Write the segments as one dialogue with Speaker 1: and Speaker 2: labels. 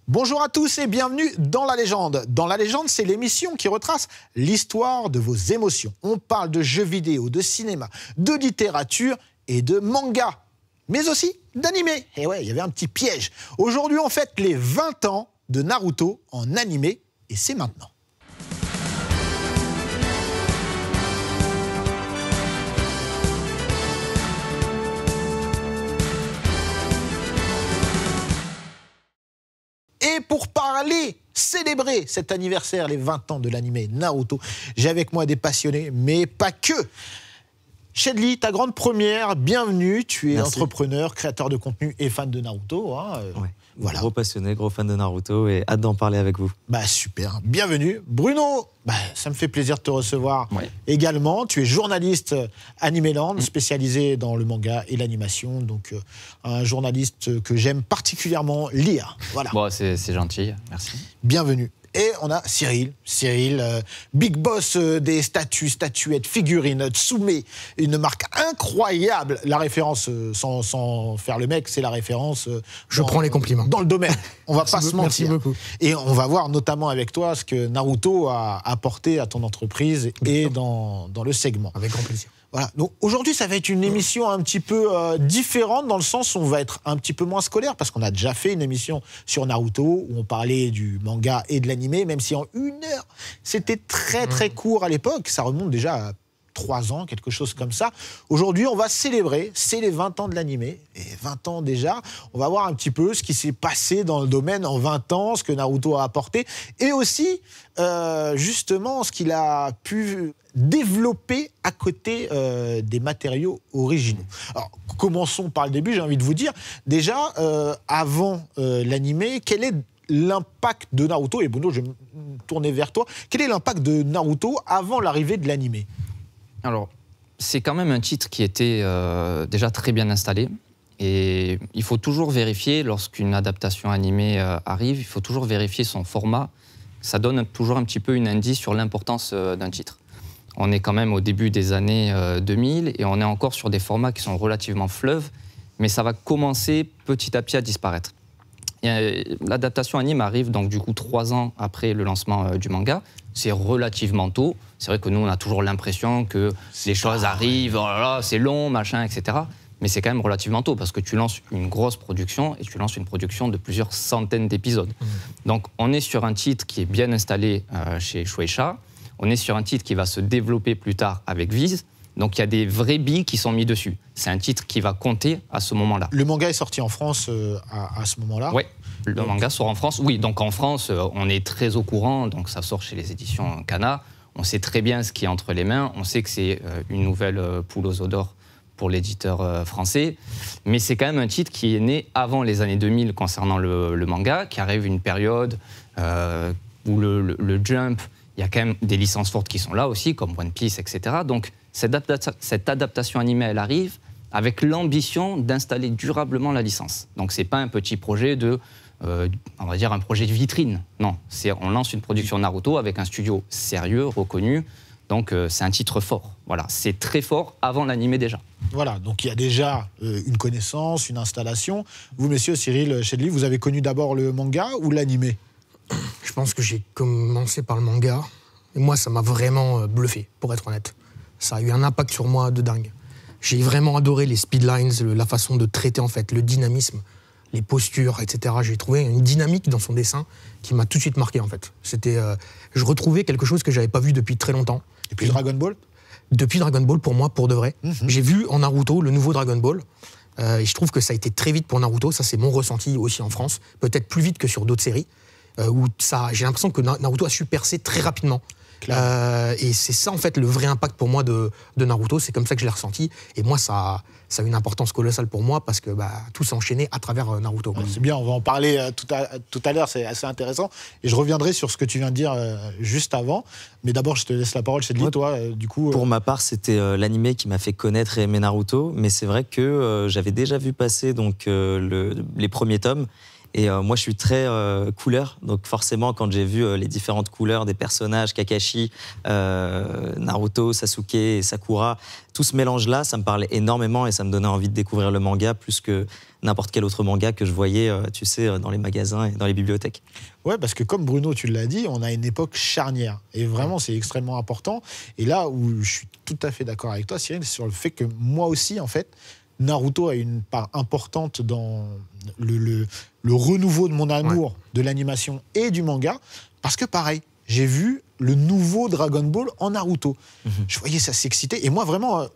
Speaker 1: Bonjour à tous et bienvenue dans La Légende. Dans La Légende, c'est l'émission qui retrace l'histoire de vos émotions. On parle de jeux vidéo, de cinéma, de littérature et de manga, mais aussi d'animé. Et ouais, il y avait un petit piège. Aujourd'hui, on fête les 20 ans de Naruto en animé et c'est maintenant. Et pour parler, célébrer cet anniversaire, les 20 ans de l'animé Naruto, j'ai avec moi des passionnés, mais pas que. Chedli, ta grande première, bienvenue. Tu es entrepreneur, créateur de contenu et fan de Naruto. Hein,
Speaker 2: ouais.
Speaker 1: Voilà.
Speaker 2: Gros passionné, gros fan de Naruto et hâte d'en parler avec vous.
Speaker 1: Bah super, bienvenue. Bruno, ça me fait plaisir de te recevoir également. Tu es journaliste Animeland, spécialisé dans le manga et l'animation. Donc un journaliste que j'aime particulièrement lire. Voilà.
Speaker 3: Bon, c'est gentil, merci.
Speaker 1: Bienvenue. Et on a Cyril, big boss des statues, statuettes, figurines, Tsume, une marque incroyable. La référence, sans faire le mec, c'est la référence.
Speaker 4: Je prends les compliments.
Speaker 1: Dans le domaine. On va pas se mentir.
Speaker 4: Merci beaucoup.
Speaker 1: Et on va voir notamment avec toi ce que Naruto a apporté à ton entreprise et dans le segment.
Speaker 4: Avec grand plaisir.
Speaker 1: Voilà. Donc aujourd'hui, ça va être une émission un petit peu différente dans le sens où on va être un petit peu moins scolaire parce qu'on a déjà fait une émission sur Naruto où on parlait du manga et de l'animé, même si en 1 heure, c'était très court à l'époque. Ça remonte déjà à 3 ans, quelque chose comme ça. Aujourd'hui, on va célébrer, c'est les 20 ans de l'animé, et 20 ans déjà, on va voir un petit peu ce qui s'est passé dans le domaine en 20 ans, ce que Naruto a apporté, et aussi, justement, ce qu'il a pu développer à côté des matériaux originaux. Alors, commençons par le début, j'ai envie de vous dire, déjà, avant l'animé, quel est l'impact de Naruto, et Bruno, je vais me tourner vers toi, quel est l'impact de Naruto avant l'arrivée de l'animé ?
Speaker 3: Alors, c'est quand même un titre qui était déjà très bien installé. Et il faut toujours vérifier, lorsqu'une adaptation animée arrive, il faut toujours vérifier son format. Ça donne toujours un petit peu une indice sur l'importance d'un titre. On est quand même au début des années 2000 et on est encore sur des formats qui sont relativement fleuves, mais ça va commencer petit à petit à disparaître. L'adaptation anime arrive donc du coup 3 ans après le lancement du manga. C'est relativement tôt. C'est vrai que nous, on a toujours l'impression que les choses arrivent, oh là là, c'est long, machin, etc. Mais c'est quand même relativement tôt parce que tu lances une grosse production et tu lances une production de plusieurs centaines d'épisodes. Donc on est sur un titre qui est bien installé chez Shueisha. On est sur un titre qui va se développer plus tard avec Viz. Donc il y a des vrais billes qui sont mis dessus. C'est un titre qui va compter à ce moment-là.
Speaker 1: Le manga est sorti en France à ce moment-là ?
Speaker 3: Oui, le manga sort en France. Oui, donc en France, on est très au courant. Donc ça sort chez les éditions Kana. On sait très bien ce qui est entre les mains. On sait que c'est une nouvelle poule aux œufs d'or pour l'éditeur français. Mais c'est quand même un titre qui est né avant les années 2000 concernant le manga, qui arrive une période où le Jump, il y a quand même des licences fortes qui sont là aussi, comme One Piece, etc. Donc cette adaptation animée, elle arrive avec l'ambition d'installer durablement la licence. Donc c'est pas un petit projet on va dire un projet de vitrine. Non, on lance une production Naruto avec un studio sérieux, reconnu. Donc c'est un titre fort. Voilà, c'est très fort avant l'animé déjà.
Speaker 1: Voilà, donc il y a déjà une connaissance, une installation. Vous, messieurs, Cyril, Chedli, vous avez connu d'abord le manga ou l'animé ?
Speaker 4: Je pense que j'ai commencé par le manga. Et moi, ça m'a vraiment bluffé, pour être honnête. Ça a eu un impact sur moi de dingue. J'ai vraiment adoré les speedlines, la façon de traiter, en fait, le dynamisme, les postures, etc. J'ai trouvé une dynamique dans son dessin qui m'a tout de suite marqué, en fait. Je retrouvais quelque chose que je n'avais pas vu depuis très longtemps.
Speaker 1: Depuis Dragon Ball ?
Speaker 4: Depuis Dragon Ball, pour moi, pour de vrai. J'ai vu en Naruto le nouveau Dragon Ball. Et je trouve que ça a été très vite pour Naruto. Ça, c'est mon ressenti aussi en France. Peut-être plus vite que sur d'autres séries. Où j'ai l'impression que Naruto a su percer très rapidement. Et c'est ça, en fait, le vrai impact pour moi de Naruto. C'est comme ça que je l'ai ressenti. Et moi, ça a une importance colossale pour moi parce que tout s'est enchaîné à travers Naruto.
Speaker 1: C'est bien, on va en parler tout à l'heure, c'est assez intéressant. Et je reviendrai sur ce que tu viens de dire juste avant. Mais d'abord, je te laisse la parole, Chedli, toi, du coup...
Speaker 2: Pour ma part, c'était l'animé qui m'a fait connaître et aimer Naruto. Mais c'est vrai que j'avais déjà vu passer donc, les premiers tomes. Et moi, je suis très couleur. Donc forcément, quand j'ai vu les différentes couleurs des personnages, Kakashi, Naruto, Sasuke et Sakura, tout ce mélange-là, ça me parlait énormément et ça me donnait envie de découvrir le manga plus que n'importe quel autre manga que je voyais, tu sais, dans les magasins et dans les bibliothèques.
Speaker 1: Ouais, parce que comme Bruno, tu l'as dit, on a une époque charnière. Et vraiment, c'est extrêmement important. Et là où je suis tout à fait d'accord avec toi, Cyril, c'est sur le fait que moi aussi, en fait, Naruto a une part importante dans le renouveau de mon amour de l'animation et du manga. Parce que pareil, j'ai vu le nouveau Dragon Ball en Naruto. Je voyais ça s'exciter. Et moi, vraiment,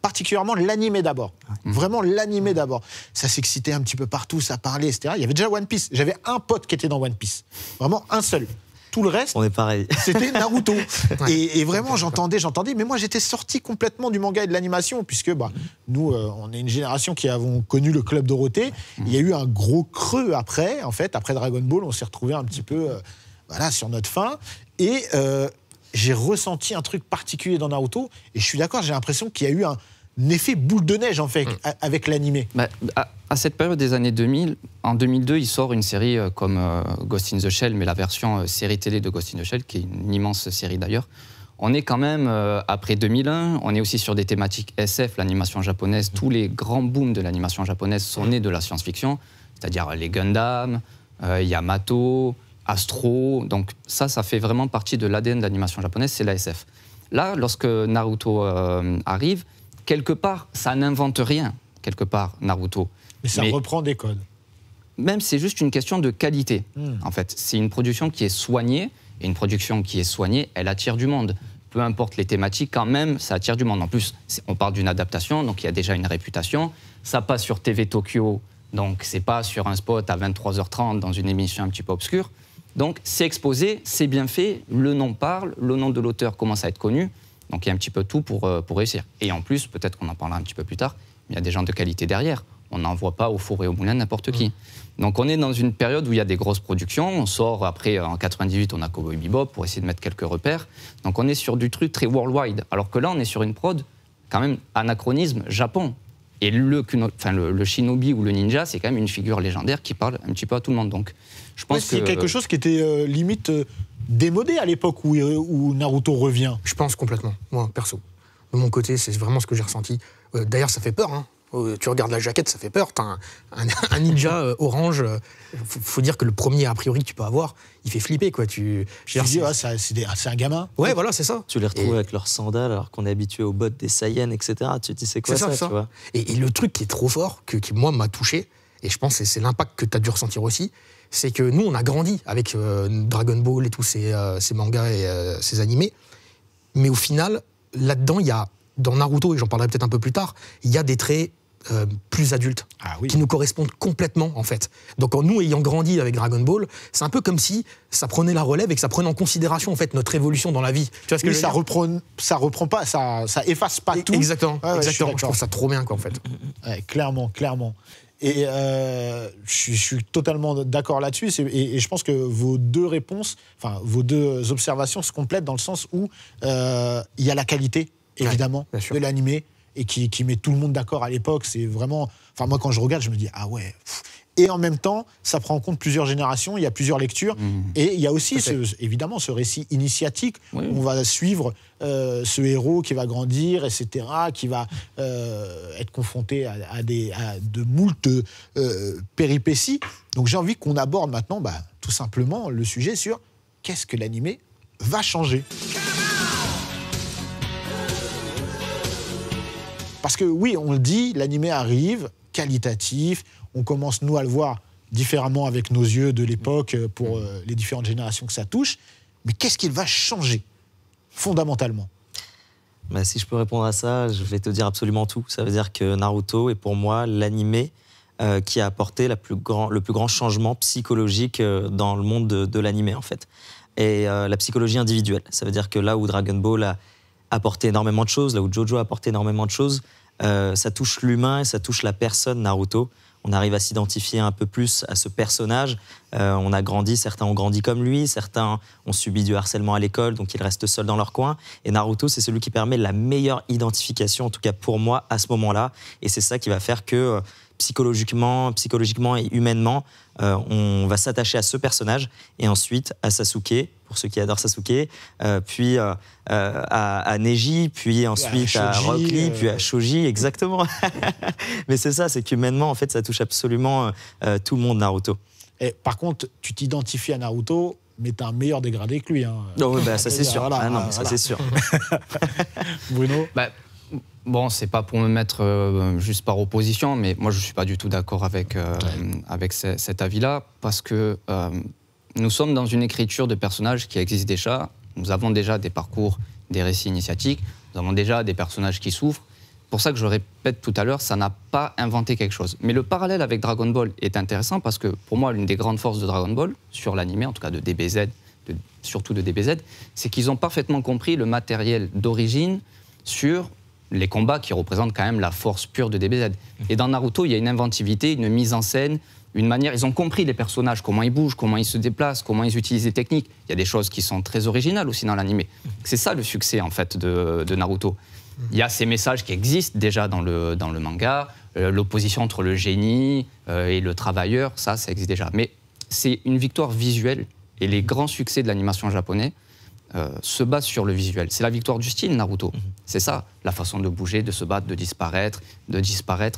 Speaker 1: particulièrement l'animé d'abord. Vraiment l'animé d'abord. Ça s'excitait un petit peu partout, ça parlait, etc. Il y avait déjà One Piece. J'avais un pote qui était dans One Piece. Vraiment un seul. Tout le reste,
Speaker 2: on est pareil.
Speaker 1: C'était Naruto. Et vraiment, j'entendais. Mais moi, j'étais sorti complètement du manga et de l'animation, puisque nous, on est une génération qui avons connu le Club Dorothée. Il y a eu un gros creux après. En fait, après Dragon Ball, on s'est retrouvé un petit peu sur notre fin. Et j'ai ressenti un truc particulier dans Naruto. Et je suis d'accord, j'ai l'impression qu'il y a eu un effet boule de neige, en fait, avec l'animé.
Speaker 3: À cette période des années 2000, en 2002, il sort une série comme Ghost in the Shell, mais la version série télé de Ghost in the Shell, qui est une immense série d'ailleurs. On est quand même, après 2001, on est aussi sur des thématiques SF, l'animation japonaise. Tous les grands booms de l'animation japonaise sont nés de la science-fiction, c'est-à-dire les Gundam, Yamato, Astro. Donc ça fait vraiment partie de l'ADN de l'animation japonaise, c'est la SF. Là, lorsque Naruto arrive, quelque part, ça n'invente rien, quelque part, Naruto.
Speaker 1: Mais ça reprend des codes.
Speaker 3: Même, c'est juste une question de qualité, en fait. C'est une production qui est soignée, et une production qui est soignée, elle attire du monde. Peu importe les thématiques, quand même, ça attire du monde. En plus, on parle d'une adaptation, donc il y a déjà une réputation. Ça passe sur TV Tokyo, donc c'est pas sur un spot à 23h30 dans une émission un petit peu obscure. Donc c'est exposé, c'est bien fait, le nom parle, le nom de l'auteur commence à être connu. Donc il y a un petit peu tout pour réussir. Et en plus, peut-être qu'on en parlera un petit peu plus tard, il y a des gens de qualité derrière. On n'envoie pas au four et au moulin n'importe qui. Donc on est dans une période où il y a des grosses productions. On sort après, en 98, on a Cowboy Bebop pour essayer de mettre quelques repères. Donc on est sur du truc très worldwide. Alors que là, on est sur une prod, quand même, anachronisme Japon. Et le shinobi ou le ninja, c'est quand même une figure légendaire qui parle un petit peu à tout le monde. Donc je pense que
Speaker 1: c'est quelque chose qui était limite démodé à l'époque où Naruto revient.
Speaker 4: Je pense complètement, moi, perso. De mon côté, c'est vraiment ce que j'ai ressenti. D'ailleurs, ça fait peur, hein. Tu regardes la jaquette, ça fait peur. T'as un ninja orange. Faut dire que le premier, a priori, que tu peux avoir, il fait flipper, quoi.
Speaker 1: C'est un gamin.
Speaker 4: Ouais, voilà, c'est ça.
Speaker 2: Tu les retrouves avec leurs sandales, alors qu'on est habitué aux bottes des Saiyans, etc. Tu te dis, c'est quoi ça, tu vois.
Speaker 4: Et le truc qui est trop fort, qui moi, m'a touché, et je pense que c'est l'impact que tu as dû ressentir aussi, c'est que nous, on a grandi avec Dragon Ball et tous ces mangas et ces animés. Mais au final, là-dedans, il y a, dans Naruto, et j'en parlerai peut-être un peu plus tard, il y a des traits plus adultes, qui nous correspondent complètement, en fait. Donc, nous, ayant grandi avec Dragon Ball, c'est un peu comme si ça prenait la relève et que ça prenait en considération, en fait, notre évolution dans la vie. Tu vois ce que je veux dire ?
Speaker 1: Ça reprend pas, ça efface pas tout.
Speaker 4: Exactement,
Speaker 1: exactement.
Speaker 4: Je trouve ça trop bien, quoi, en fait.
Speaker 1: Ouais, clairement. Et je suis totalement d'accord là-dessus. Et je pense que vos deux réponses, enfin, vos deux observations se complètent dans le sens où il y a la qualité, évidemment, de l'animé, et qui met tout le monde d'accord à l'époque. C'est vraiment... Enfin, moi, quand je regarde, je me dis, ah ouais... Et en même temps, ça prend en compte plusieurs générations, il y a plusieurs lectures. Et il y a aussi, évidemment, ce récit initiatique où on va suivre ce héros qui va grandir, etc., qui va être confronté à de moult péripéties. Donc j'ai envie qu'on aborde maintenant, tout simplement, le sujet sur qu'est-ce que l'animé va changer. Parce que oui, on le dit, l'animé arrive, qualitatif, on commence, nous, à le voir différemment avec nos yeux de l'époque pour les différentes générations que ça touche. Mais qu'est-ce qu'il va changer, fondamentalement ?
Speaker 2: Si je peux répondre à ça, je vais te dire absolument tout. Ça veut dire que Naruto est pour moi l'animé qui a apporté le plus grand changement psychologique dans le monde de l'animé, en fait. Et la psychologie individuelle. Ça veut dire que là où Dragon Ball a apporté énormément de choses, là où Jojo a apporté énormément de choses, ça touche l'humain et ça touche la personne Naruto. On arrive à s'identifier un peu plus à ce personnage. On a grandi, certains ont grandi comme lui, certains ont subi du harcèlement à l'école, donc ils restent seuls dans leur coin. Et Naruto, c'est celui qui permet la meilleure identification, en tout cas pour moi, à ce moment-là. Et c'est ça qui va faire que, psychologiquement et humainement, on va s'attacher à ce personnage et ensuite à Sasuke, pour ceux qui adorent Sasuke, puis à Neji, puis ensuite à Rock Lee, puis à Shoji, exactement. Mais c'est ça, c'est qu'humainement, en fait, ça touche absolument tout le monde, Naruto.
Speaker 1: Et par contre, tu t'identifies à Naruto, mais t'as un meilleur dégradé que lui. Hein.
Speaker 2: Oh, bah, ça c'est sûr.
Speaker 1: Voilà,
Speaker 2: non, ça c'est sûr.
Speaker 1: Bruno?
Speaker 3: Bon, c'est pas pour me mettre juste par opposition, mais moi je suis pas du tout d'accord avec cet avis-là, parce que nous sommes dans une écriture de personnages qui existe déjà. Nous avons déjà des parcours, des récits initiatiques, nous avons déjà des personnages qui souffrent. C'est pour ça que je répète tout à l'heure, ça n'a pas inventé quelque chose. Mais le parallèle avec Dragon Ball est intéressant parce que pour moi, l'une des grandes forces de Dragon Ball, sur l'animé, en tout cas de DBZ, surtout de DBZ, c'est qu'ils ont parfaitement compris le matériel d'origine sur les combats qui représentent quand même la force pure de DBZ. Et dans Naruto, il y a une inventivité, une mise en scène, une manière... Ils ont compris les personnages, comment ils bougent, comment ils se déplacent, comment ils utilisent les techniques. Il y a des choses qui sont très originales aussi dans l'animé. C'est ça le succès, en fait, de Naruto. Il y a ces messages qui existent déjà dans le manga, l'opposition entre le génie et le travailleur, ça existe déjà. Mais c'est une victoire visuelle, et les grands succès de l'animation japonaise se basent sur le visuel. C'est la victoire du style, Naruto. C'est ça, la façon de bouger, de se battre, de disparaître.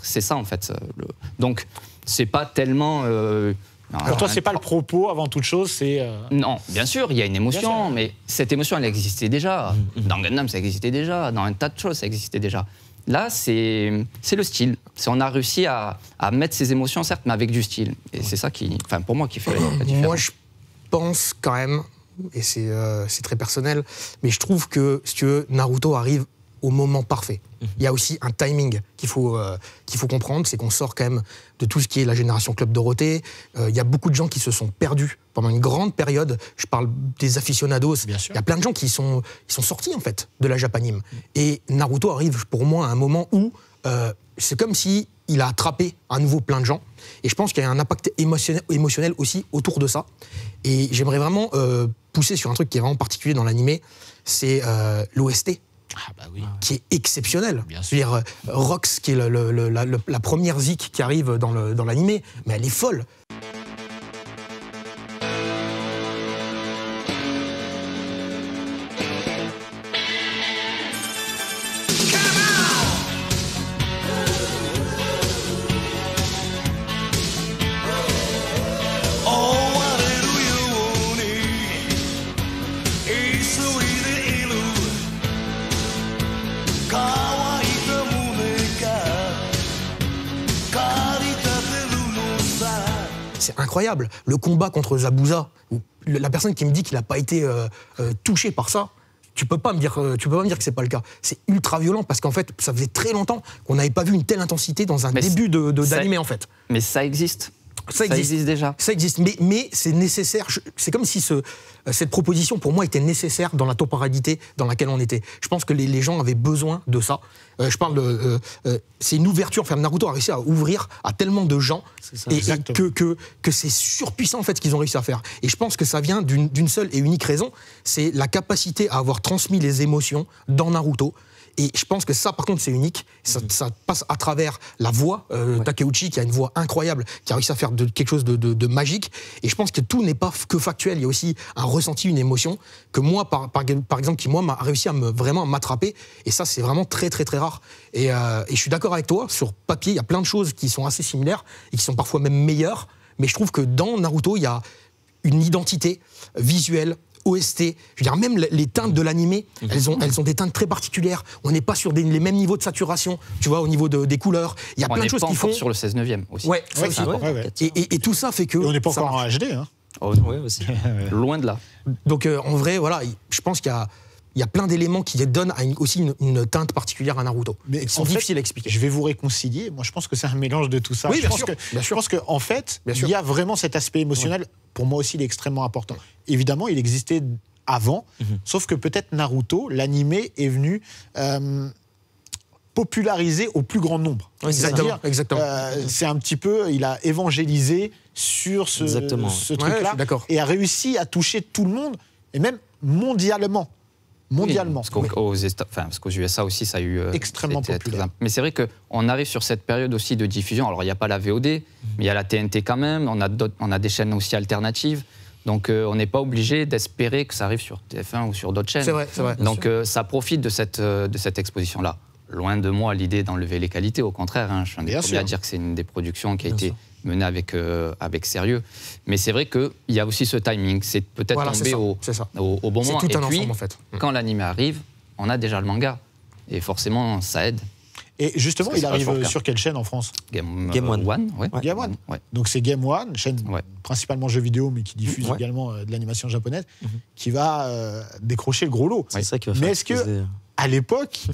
Speaker 3: C'est ça, en fait. Donc, c'est pas tellement...
Speaker 1: Pour toi, c'est pas le propos, avant toute chose, c'est...
Speaker 3: Non, bien sûr, il y a une émotion, mais cette émotion, elle existait déjà. Dans Gundam, ça existait déjà. Dans un tas de choses, ça existait déjà. Là, c'est le style. On a réussi à mettre ces émotions, certes, mais avec du style. Et c'est ça qui, pour moi, qui fait la différence.
Speaker 4: Moi, je pense quand même, et c'est très personnel, mais je trouve que, si tu veux, Naruto arrive au moment parfait. Il y a aussi un timing qu'il faut comprendre, c'est qu'on sort quand même de tout ce qui est la génération Club Dorothée. Il y a beaucoup de gens qui se sont perdus pendant une grande période. Je parle des aficionados. Il y a plein de gens qui sont sortis en fait de la Japanime. Et Naruto arrive pour moi à un moment où c'est comme si il a attrapé à nouveau plein de gens. Et je pense qu'il y a un impact émotionnel aussi autour de ça. Et j'aimerais vraiment pousser sur un truc qui est vraiment particulier dans l'animé, c'est l'OST.
Speaker 1: Ah bah oui.
Speaker 4: Qui est exceptionnel.
Speaker 1: Bien sûr.
Speaker 4: Je veux dire, Rox, qui est la première Zik qui arrive dans l'animé, mais elle est folle. C'est incroyable. Le combat contre Zabuza, la personne qui me dit qu'il n'a pas été touché par ça, tu peux pas me dire que c'est pas le cas. C'est ultra violent parce qu'en fait, ça faisait très longtemps qu'on n'avait pas vu une telle intensité dans un début d'animé en fait.
Speaker 3: Mais ça existe.
Speaker 4: Ça existe déjà. Ça existe, mais c'est nécessaire. C'est comme si cette proposition, pour moi, était nécessaire dans la temporalité dans laquelle on était. Je pense que les gens avaient besoin de ça. Je parle de... c'est une ouverture. Enfin, Naruto a réussi à ouvrir à tellement de gens et que c'est surpuissant, en fait, ce qu'ils ont réussi à faire. Et je pense que ça vient d'une seule et unique raison. C'est la capacité à avoir transmis les émotions dans Naruto. Et je pense que ça, par contre, c'est unique. Ça passe à travers la voix. Takeuchi, qui a une voix incroyable, qui a réussi à faire quelque chose de magique. Et je pense que tout n'est pas que factuel. Il y a aussi un ressenti, une émotion, que moi, par exemple, qui, moi, m'a réussi à vraiment m'attraper. Et ça, c'est vraiment très, très, très rare. Et je suis d'accord avec toi. Sur papier, il y a plein de choses qui sont assez similaires et qui sont parfois même meilleures. Mais je trouve que dans Naruto, il y a une identité visuelle, OST, je veux dire, même les teintes de l'animé, elles ont des teintes très particulières. On n'est pas sur les mêmes niveaux de saturation, tu vois, au niveau des couleurs. Il y a plein de choses qui font...
Speaker 3: sur le 16/9e aussi.
Speaker 4: Ouais, ça aussi. Et tout ça fait que...
Speaker 1: Et on n'est pas encore en HD, hein.
Speaker 2: Oh, oui, aussi.
Speaker 3: Loin de là.
Speaker 4: Donc, en vrai, voilà, je pense qu'il y a plein d'éléments qui donnent aussi une teinte particulière à Naruto. Mais c'est difficile à expliquer.
Speaker 1: Je vais vous réconcilier. Moi, je pense que c'est un mélange de tout ça.
Speaker 4: Oui,
Speaker 1: Je pense qu'en fait, il y a vraiment cet aspect émotionnel. Ouais. Pour moi aussi, il est extrêmement important. Évidemment, il existait avant, sauf que peut-être Naruto, l'animé, est venu populariser au plus grand nombre.
Speaker 4: Exactement.
Speaker 1: C'est un petit peu, il a évangélisé sur ce truc-là, et a réussi à toucher tout le monde, et même mondialement. mondialement.
Speaker 3: Oui, parce qu'aux USA aussi, ça a eu...
Speaker 1: extrêmement populaire.
Speaker 3: Mais c'est vrai qu'on arrive sur cette période aussi de diffusion. Alors, il n'y a pas la VOD, mais il y a la TNT quand même. On a des chaînes aussi alternatives. Donc, on n'est pas obligé d'espérer que ça arrive sur TF1 ou sur d'autres chaînes.
Speaker 4: C'est vrai, c'est vrai.
Speaker 3: Donc, ça profite de cette exposition-là. Loin de moi l'idée d'enlever les qualités, au contraire. Hein, je suis un des premiers à dire que c'est une des productions qui a été menée avec sérieux. Mais c'est vrai qu'il y a aussi ce timing. C'est peut-être tombé au bon moment.
Speaker 4: C'est tout un
Speaker 3: puis,
Speaker 4: ensemble, en fait.
Speaker 3: Quand l'anime arrive, on a déjà le manga. Et forcément, ça aide.
Speaker 1: Et justement, il arrive sur quelle chaîne en France?
Speaker 3: Game One. Ouais.
Speaker 1: Game One.
Speaker 3: Ouais.
Speaker 1: Donc c'est Game One, chaîne principalement jeux vidéo, mais qui diffuse également de l'animation japonaise, qui va décrocher le gros lot.
Speaker 2: C'est ça qui va faire.
Speaker 1: Mais est-ce que, à l'époque,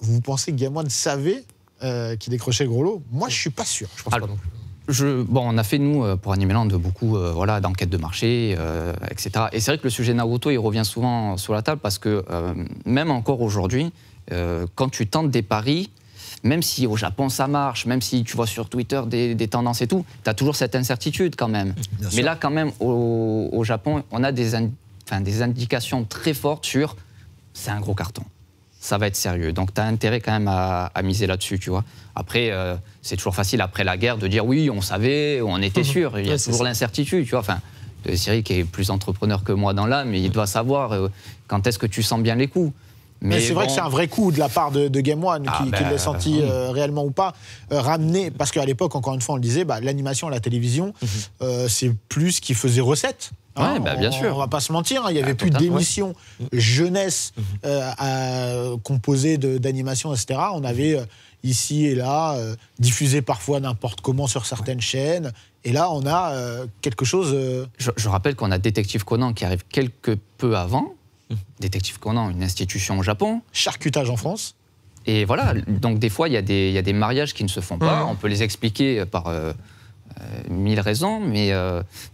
Speaker 1: vous pensez que Game One savait qu'il décrochait le gros lot? Moi, je suis pas sûr.
Speaker 4: Je pense pas non plus.
Speaker 3: On a fait, nous, pour Animeland, beaucoup d'enquêtes de marché, etc. Et c'est vrai que le sujet Naruto, il revient souvent sur la table parce que, même encore aujourd'hui, quand tu tentes des paris, même si au Japon ça marche, même si tu vois sur Twitter des tendances et tout, tu as toujours cette incertitude quand même. Mais là, quand même, au Japon, on a des indications très fortes sur c'est un gros carton. Ça va être sérieux. Donc, tu as intérêt quand même à miser là-dessus, tu vois. Après, c'est toujours facile, après la guerre, de dire oui, on savait, on était sûr. Il y a toujours l'incertitude, tu vois. Enfin, Cyril, qui est plus entrepreneur que moi dans l'âme, il doit savoir quand est-ce que tu sens bien les coups.
Speaker 1: Mais c'est vrai que c'est un vrai coup de la part de Game One, qui l'a senti réellement ou pas, ramener, parce qu'à l'époque, encore une fois, on le disait, l'animation à la télévision, c'est plus ce qui faisait recette.
Speaker 3: Bien sûr.
Speaker 1: On va pas se mentir, il n'y avait plus d'émissions jeunesse composées d'animation, etc. On avait ici et là diffusé parfois n'importe comment sur certaines chaînes. Et là, on a quelque chose...
Speaker 3: Je rappelle qu'on a Détective Conan qui arrive quelque peu avant. Détective Conan, une institution au Japon.
Speaker 1: Charcutage en France.
Speaker 3: Et voilà, donc des fois, il y a des mariages qui ne se font pas. On peut les expliquer par 1000 raisons, mais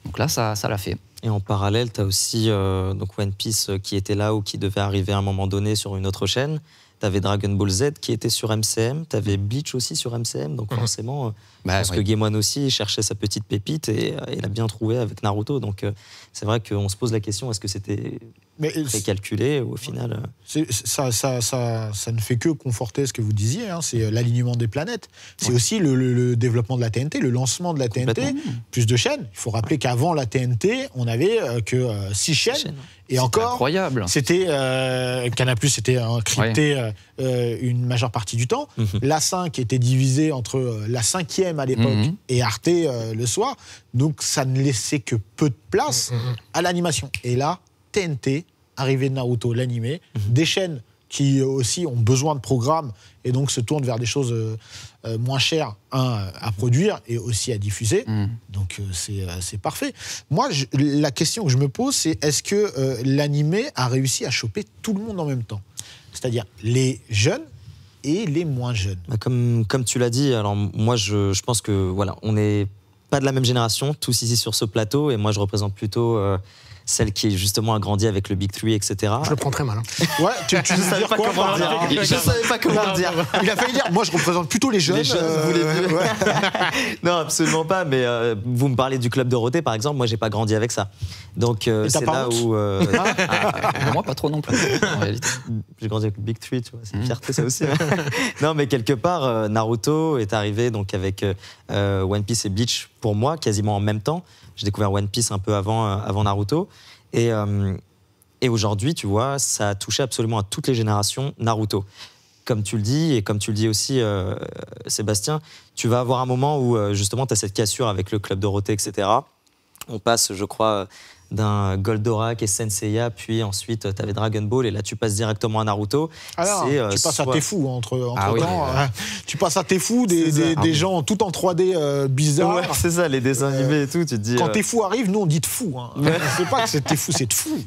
Speaker 3: donc là, ça l'a fait.
Speaker 2: Et en parallèle, tu as aussi donc One Piece qui était là ou qui devait arriver à un moment donné sur une autre chaîne. Tu avais Dragon Ball Z qui était sur MCM. Tu avais Bleach aussi sur MCM. Donc forcément, je pense que Game One aussi cherchait sa petite pépite et il a bien trouvé avec Naruto. Donc c'est vrai qu'on se pose la question, est-ce que c'était précalculé au final
Speaker 1: ça ne fait que conforter ce que vous disiez. Hein, c'est l'alignement des planètes. C'est aussi le développement de la TNT, le lancement de la TNT. Plus de chaînes. Il faut rappeler qu'avant la TNT, on n'avait que 6 chaînes. Et encore,
Speaker 3: incroyable.
Speaker 1: C'était Canal+, c'était crypté une majeure partie du temps. La 5 était divisée entre la 5e à l'époque et Arte le soir. Donc ça ne laissait que peu de place à l'animation. Et là, TNT, arrivée de Naruto, l'animé, des chaînes qui aussi ont besoin de programmes et donc se tournent vers des choses moins chères à produire et aussi à diffuser. Donc c'est parfait. Moi, la question que je me pose, c'est est-ce que l'animé a réussi à choper tout le monde en même temps? C'est-à-dire les jeunes et les moins jeunes.
Speaker 2: Comme tu l'as dit, alors moi je pense que voilà, on n'est pas de la même génération, tous ici sur ce plateau, et moi je représente plutôt... celle qui justement a grandi avec le Big Three, etc.
Speaker 4: Je le prends très mal.
Speaker 1: Ouais, tu savais pas comment dire.
Speaker 2: Je savais pas comment dire.
Speaker 1: Il a failli dire, moi je représente plutôt les jeunes.
Speaker 2: Les jeunes, vous voulez dire. Non, absolument pas, mais vous me parlez du Club Dorothée, par exemple, moi j'ai pas grandi avec ça. Donc c'est là où...
Speaker 3: Moi pas trop non plus, en réalité.
Speaker 2: J'ai grandi avec le Big Three, tu vois, c'est une fierté ça aussi. Non, mais quelque part, Naruto est arrivé donc, avec One Piece et Bleach, pour moi, quasiment en même temps. J'ai découvert One Piece un peu avant Naruto. Et aujourd'hui, tu vois, ça a touché absolument à toutes les générations Naruto. Comme tu le dis, et comme tu le dis aussi, Sébastien, tu vas avoir un moment où, justement, tu as cette cassure avec le Club Dorothée, etc. On passe, je crois, d'un Goldorak et Senseiya, puis ensuite tu avais Dragon Ball, et là tu passes directement à Naruto.
Speaker 1: Alors, tu passes à Tefou entre temps. Tu passes à Tefou, des gens tout en 3D bizarres.
Speaker 2: Ouais, c'est ça, les dessins animés et tout. Tu te dis,
Speaker 1: quand Tefou arrive, nous on dit Tefou. Hein. C'est pas que c'est Tefou, c'est Tefou.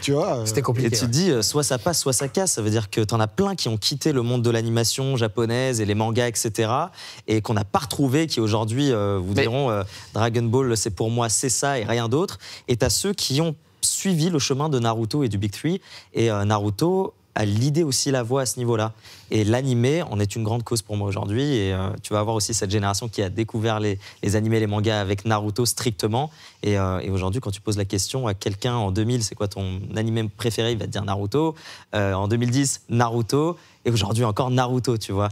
Speaker 1: Tu vois,
Speaker 4: c'était compliqué.
Speaker 2: Et tu te dis, soit ça passe, soit ça casse. Ça veut dire que t'en as plein qui ont quitté le monde de l'animation japonaise et les mangas, etc. et qu'on n'a pas retrouvé, qui aujourd'hui vous diront Dragon Ball, c'est pour moi, c'est ça et rien d'autre. Et t'as ceux qui ont suivi le chemin de Naruto et du Big Three. Et Naruto, à l'idée aussi la voix à ce niveau-là. Et l'animé en est une grande cause pour moi aujourd'hui. Et tu vas avoir aussi cette génération qui a découvert les animés, les mangas avec Naruto strictement. Et aujourd'hui, quand tu poses la question à quelqu'un en 2000, c'est quoi ton animé préféré, il va te dire Naruto. En 2010, Naruto. Et aujourd'hui encore Naruto, tu vois.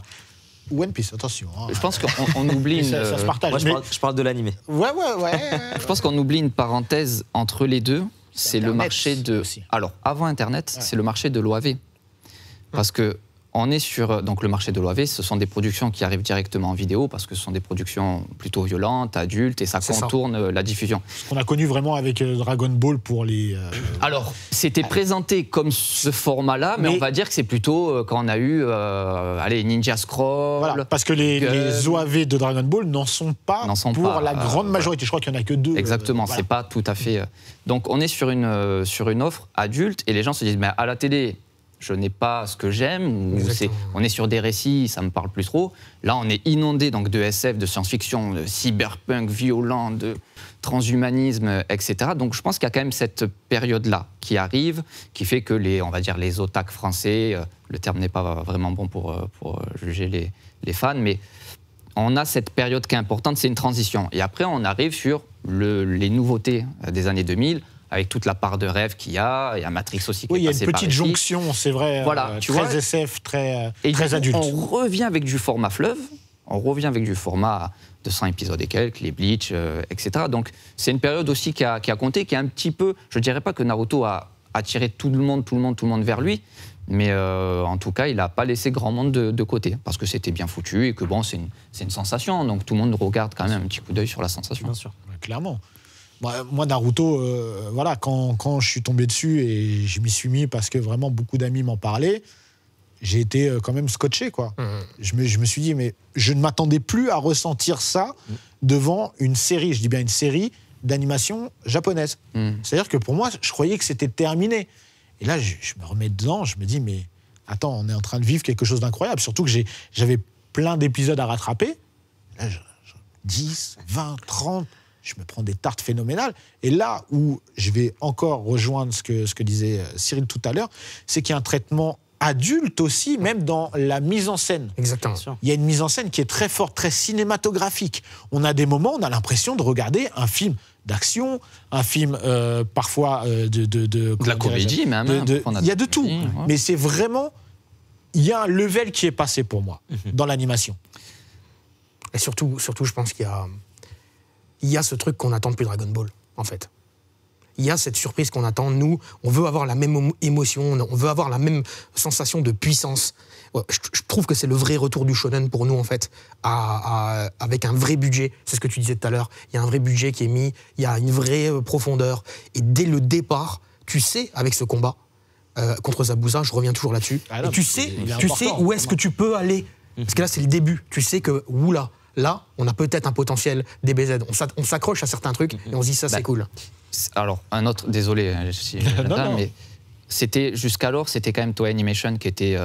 Speaker 1: One Piece, attention. Hein.
Speaker 3: Je pense qu'on oublie
Speaker 1: ça se partage.
Speaker 2: Moi, je parle de l'animé.
Speaker 1: Ouais.
Speaker 3: Je pense qu'on oublie une parenthèse entre les deux. C'est le marché de...
Speaker 1: aussi.
Speaker 3: Alors, avant Internet, c'est le marché de l'OAV. Parce que on est sur donc, le marché de l'OAV, ce sont des productions qui arrivent directement en vidéo, parce que ce sont des productions plutôt violentes, adultes, et ça contourne la diffusion.
Speaker 1: Ce qu'on a connu vraiment avec Dragon Ball pour les...
Speaker 3: Alors, c'était présenté comme ce format-là, mais on va dire que c'est plutôt quand on a eu Ninja Scroll...
Speaker 1: Voilà, parce que les OAV de Dragon Ball n'en sont pas pour la grande majorité. Je crois qu'il n'y en a que 2.
Speaker 3: Exactement, c'est pas tout à fait... Donc, on est sur une offre adulte, et les gens se disent, mais à la télé... je n'ai pas ce que j'aime, on est sur des récits, ça me parle plus trop. Là, on est inondé donc de SF, de science-fiction, de cyberpunk violent, de transhumanisme, etc. Donc, je pense qu'il y a quand même cette période-là qui arrive, qui fait que on va dire les otaku français, le terme n'est pas vraiment bon pour juger les fans, mais on a cette période qui est importante, c'est une transition. Et après, on arrive sur les nouveautés des années 2000, avec toute la part de rêve qu'il y a. Il y a Matrix aussi qui est passé par ici.
Speaker 1: Oui, il y a une petite jonction, c'est vrai,
Speaker 3: voilà,
Speaker 1: très SF, très adulte.
Speaker 3: On revient avec du format fleuve, on revient avec du format de 100 épisodes et quelques, les Bleach, etc. Donc c'est une période aussi qui a compté, qui est un petit peu... Je ne dirais pas que Naruto a attiré tout le monde vers lui, mais en tout cas, il n'a pas laissé grand monde de côté, parce que c'était bien foutu et que bon, c'est une sensation, donc tout le monde regarde quand même un petit coup d'œil sur la sensation.
Speaker 2: Bien sûr.
Speaker 1: Clairement. Moi, Naruto, voilà, quand je suis tombé dessus et je m'y suis mis parce que vraiment beaucoup d'amis m'en parlaient, j'ai été quand même scotché, quoi. Je me suis dit, mais je ne m'attendais plus à ressentir ça devant une série, je dis bien une série d'animation japonaise. C'est-à-dire que pour moi, je croyais que c'était terminé. Et là, je me remets dedans, je me dis, mais attends, on est en train de vivre quelque chose d'incroyable. Surtout que j'avais plein d'épisodes à rattraper. Là, 10, 20, 30... je me prends des tartes phénoménales. Et là où je vais encore rejoindre ce que disait Cyril tout à l'heure, c'est qu'il y a un traitement adulte aussi, même dans la mise en scène.
Speaker 4: Exactement.
Speaker 1: Il y a une mise en scène qui est très forte, très cinématographique. On a des moments où on a l'impression de regarder un film d'action, un film parfois
Speaker 3: de la comédie même.
Speaker 1: Il y a de tout. Ouais. Mais c'est vraiment... il y a un level qui est passé pour moi dans l'animation.
Speaker 4: Et surtout, je pense qu'il y a ce truc qu'on attend depuis Dragon Ball, en fait. Il y a cette surprise qu'on attend. Nous, on veut avoir la même émotion, on veut avoir la même sensation de puissance. Je trouve que c'est le vrai retour du shonen pour nous, en fait, avec un vrai budget. C'est ce que tu disais tout à l'heure. Il y a un vrai budget qui est mis, il y a une vraie profondeur. Et dès le départ, tu sais, avec ce combat contre Zabuza, je reviens toujours là-dessus, et tu sais où est-ce que tu peux aller. Parce que là, c'est le début. Tu sais que, oula, là, on a peut-être un potentiel DBZ. On s'accroche à certains trucs et on se dit ça, c'est cool.
Speaker 3: Alors, un autre, désolé, mais jusqu'alors, c'était quand même Toei Animation qui était,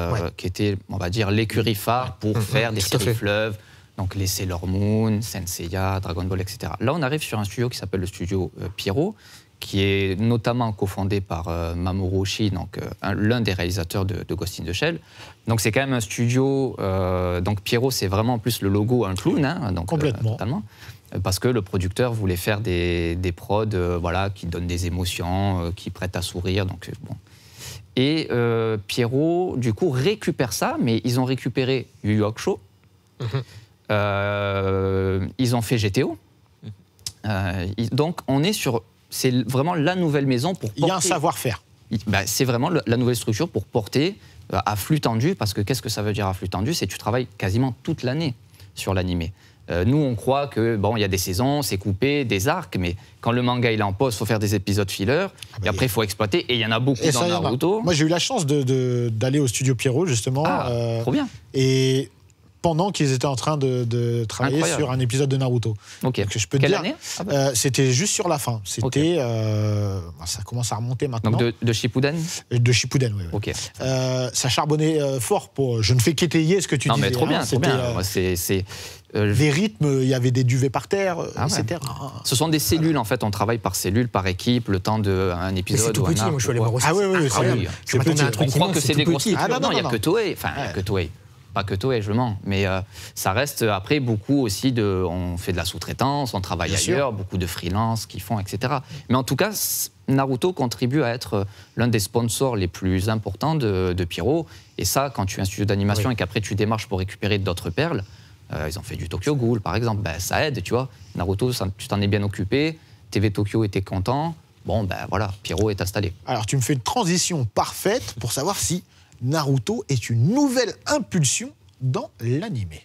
Speaker 3: on va dire, l'écurie phare pour faire des séries fleuves. Donc, les Sailor Moon, Senseiya, Dragon Ball, etc. Là, on arrive sur un studio qui s'appelle le studio Pierrot, qui est notamment cofondé par Mamoru Oshii, donc l'un des réalisateurs de Ghost in the Shell. Donc c'est quand même un studio. Donc Pierrot, c'est vraiment en plus le logo un clown, hein, donc
Speaker 1: complètement.
Speaker 3: Totalement, parce que le producteur voulait faire des prods, voilà, qui donnent des émotions, qui prêtent à sourire. Donc bon. Et Pierrot, du coup, récupère ça, mais ils ont récupéré Yu Yu Hakusho. Ils ont fait GTO. Donc on est sur... C'est vraiment la nouvelle maison pour porter...
Speaker 1: Il y a un savoir-faire.
Speaker 3: C'est vraiment la nouvelle structure pour porter à flux tendu, parce que qu'est-ce que ça veut dire à flux tendu? C'est que tu travailles quasiment toute l'année sur l'animé. Nous, on croit que bon, il y a des saisons, c'est coupé, des arcs, mais quand le manga il est en pause, il faut faire des épisodes filler, et après il faut exploiter, et il y en a beaucoup dans Naruto.
Speaker 1: Moi, j'ai eu la chance d'aller au studio Pierrot, justement.
Speaker 3: Trop bien.
Speaker 1: Et pendant qu'ils étaient en train de travailler sur un épisode de Naruto.
Speaker 3: Ok.
Speaker 1: Donc, je peux te
Speaker 3: Quelle
Speaker 1: dire,
Speaker 3: année
Speaker 1: c'était juste sur la fin. C'était, ça commence à remonter maintenant.
Speaker 3: Donc de Shippuden.
Speaker 1: De Shippuden, oui.
Speaker 3: Ok.
Speaker 1: Ça charbonnait fort pour. Je ne fais qu'étayer ce que tu
Speaker 3: Non,
Speaker 1: disais.
Speaker 3: mais trop bien, trop bien.
Speaker 1: Des rythmes, il y avait des duvets par terre, etc.
Speaker 3: Ce sont des cellules, en fait. On travaille par cellules, par équipe, le temps d'un épisode.
Speaker 4: C'est tout petit, moi je suis allé voir aussi.
Speaker 1: Ah oui,
Speaker 3: incroyable.
Speaker 1: C'est petit.
Speaker 3: On croit que c'est des grosses.
Speaker 1: Ah
Speaker 3: non, il n'y a que Toei. Enfin, que Toei. Pas que Toei, je mens. Mais ça reste après beaucoup aussi de. On fait de la sous-traitance, on travaille ailleurs, beaucoup de freelance qui font, etc. Mais en tout cas, Naruto contribue à être l'un des sponsors les plus importants de Pierrot. Et ça, quand tu es un studio d'animation et qu'après tu démarches pour récupérer d'autres perles, ils ont fait du Tokyo Ghoul, par exemple, ben, ça aide, tu vois. Naruto, tu t'en es bien occupé, TV Tokyo était content, bon, ben voilà, Pierrot est installé.
Speaker 1: Alors, tu me fais une transition parfaite pour savoir si Naruto est une nouvelle impulsion dans l'animé.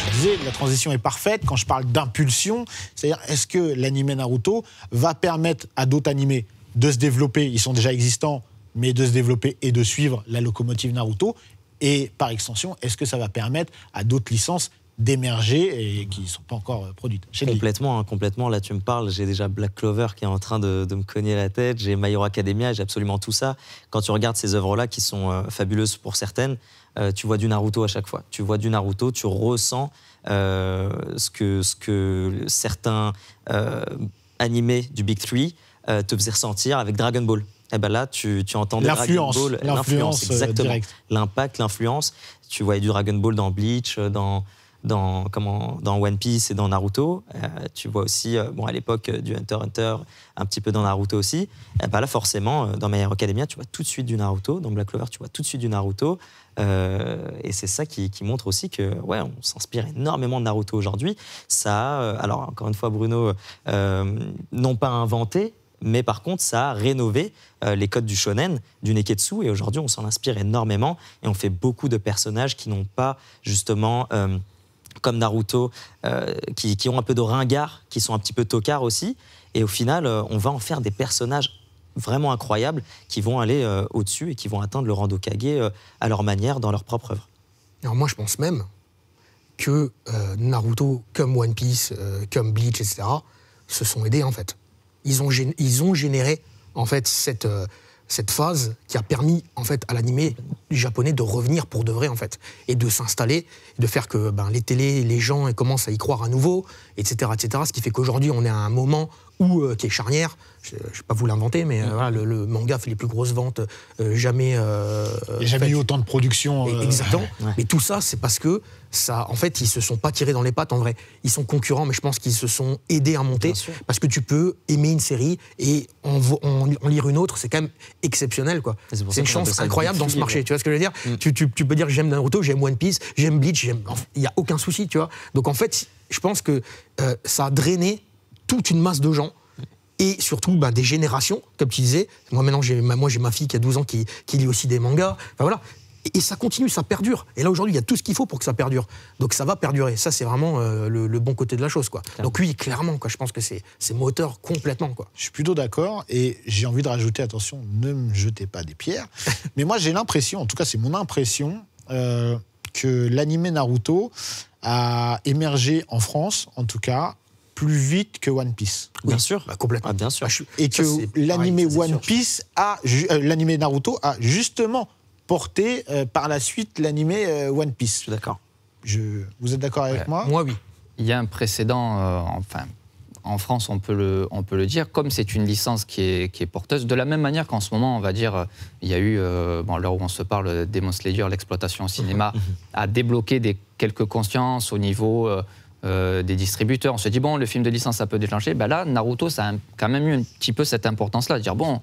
Speaker 1: Je disais, la transition est parfaite quand je parle d'impulsion, c'est-à-dire est-ce que l'animé Naruto va permettre à d'autres animés de se développer, ils sont déjà existants, mais de se développer et de suivre la locomotive Naruto, et par extension, est-ce que ça va permettre à d'autres licences d'émerger et qui ne sont pas encore produites.
Speaker 2: Complètement, hein, complètement. Là, tu me parles, j'ai déjà Black Clover qui est en train de me cogner la tête, j'ai My Hero Academia, j'ai absolument tout ça. Quand tu regardes ces œuvres-là, qui sont fabuleuses pour certaines, tu vois du Naruto à chaque fois. Tu vois du Naruto, tu ressens ce que certains animés du Big Three te faisaient ressentir avec Dragon Ball. Et ben là, tu entends Dragon Ball, l'influence, exactement,
Speaker 1: directe.
Speaker 2: L'impact, l'influence. Tu voyais du Dragon Ball dans Bleach, dans One Piece et dans Naruto. Tu vois aussi, à l'époque, du Hunter x Hunter, un petit peu dans Naruto aussi. Et ben là, forcément, dans My Hero Academia, tu vois tout de suite du Naruto. Dans Black Clover, tu vois tout de suite du Naruto. Et c'est ça qui montre aussi que, ouais, on s'inspire énormément de Naruto aujourd'hui. Ça, alors encore une fois, Bruno, non pas inventé, mais par contre, ça a rénové les codes du shonen, du neketsu, et aujourd'hui, on s'en inspire énormément, et on fait beaucoup de personnages qui n'ont pas, justement, comme Naruto, qui ont un peu de ringard, qui sont un petit peu tocards aussi, et au final, on va en faire des personnages vraiment incroyables qui vont aller au-dessus et qui vont atteindre le rang d'Hokage à leur manière, dans leur propre œuvre.
Speaker 4: Alors moi, je pense même que Naruto, comme One Piece, comme Bleach, etc., se sont aidés, en fait. Ils ont généré en fait cette phase qui a permis en fait à l'animé japonais de revenir pour de vrai en fait et de s'installer, de faire que les télés, les gens commencent à y croire à nouveau, etc., etc. Ce qui fait qu'aujourd'hui on est à un moment qui est charnière. Je ne vais pas vous l'inventer, mais voilà, le manga fait les plus grosses ventes jamais.
Speaker 1: Il n'y a jamais eu autant de production.
Speaker 4: Exactement.
Speaker 2: Ouais.
Speaker 4: Mais tout ça, c'est parce que ça, en fait, ils se sont pas tirés dans les pattes en vrai. Ils sont concurrents, mais je pense qu'ils se sont aidés à monter. Parce que tu peux aimer une série et en lire une autre, c'est quand même exceptionnel, quoi. C'est une chance incroyable dans ce marché. Tu vois ce que je veux dire? Tu peux dire j'aime Naruto, j'aime One Piece, j'aime Bleach, il n'y a aucun souci, tu vois. Donc en fait, je pense que ça a drainé toute une masse de gens. Et surtout des générations, comme tu disais. Moi, maintenant, j'ai ma fille qui a 12 ans qui lit aussi des mangas. Enfin, voilà. Et ça continue, ça perdure. Et là, aujourd'hui, il y a tout ce qu'il faut pour que ça perdure. Donc, ça va perdurer. Ça, c'est vraiment le bon côté de la chose, quoi. Donc, oui, clairement, quoi, je pense que c'est moteur complètement, quoi.
Speaker 1: Je suis plutôt d'accord. Et j'ai envie de rajouter, attention, ne me jetez pas des pierres. Mais moi, j'ai l'impression, en tout cas, c'est mon impression, que l'animé Naruto a émergé en France, en tout cas, plus vite que One Piece.
Speaker 2: Bien sûr.
Speaker 4: Complètement.
Speaker 2: Ah, bien sûr.
Speaker 1: Et que l'animé One Piece l'animé Naruto a justement porté par la suite l'animé One Piece.
Speaker 2: Je suis d'accord.
Speaker 1: Vous êtes d'accord avec moi?
Speaker 4: Moi, oui.
Speaker 3: Il y a un précédent, en France, on peut le dire, comme c'est une licence qui est porteuse, de la même manière qu'en ce moment, on va dire, il y a eu, l'heure où on se parle, Demon Slayer, l'exploitation au cinéma, a débloqué quelques consciences au niveau des distributeurs. On se dit, bon, le film de licence, ça peut déclencher. Là, Naruto, ça a quand même eu un petit peu cette importance-là, de dire, bon,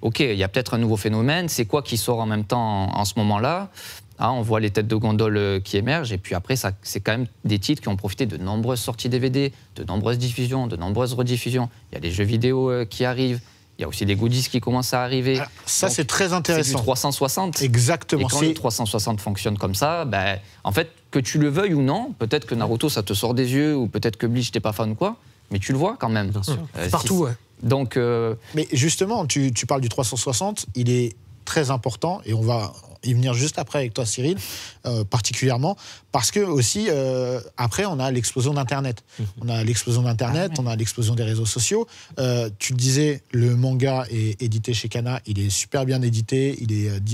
Speaker 3: ok, il y a peut-être un nouveau phénomène, c'est quoi qui sort en même temps en ce moment-là? On voit les têtes de gondole qui émergent, et puis après, c'est quand même des titres qui ont profité de nombreuses sorties DVD, de nombreuses diffusions, de nombreuses rediffusions. Il y a les jeux vidéo qui arrivent, il y a aussi des goodies qui commencent à arriver.
Speaker 1: Alors, ça, c'est très intéressant.
Speaker 3: C'est du 360.
Speaker 1: Exactement.
Speaker 3: Et quand le 360 fonctionne comme ça, en fait, que tu le veuilles ou non, peut-être que Naruto, ça te sort des yeux, ou peut-être que Bleach, t'es pas fan ou quoi, mais tu le vois quand même.
Speaker 2: Bien sûr.
Speaker 4: Partout, ouais.
Speaker 3: Donc,
Speaker 1: mais justement, tu parles du 360, il est très important, et on va y venir juste après avec toi, Cyril, particulièrement, parce que aussi, après, on a l'explosion d'Internet. On a l'explosion d'Internet, on a l'explosion des réseaux sociaux. Tu le disais, le manga est édité chez Kana, il est super bien édité,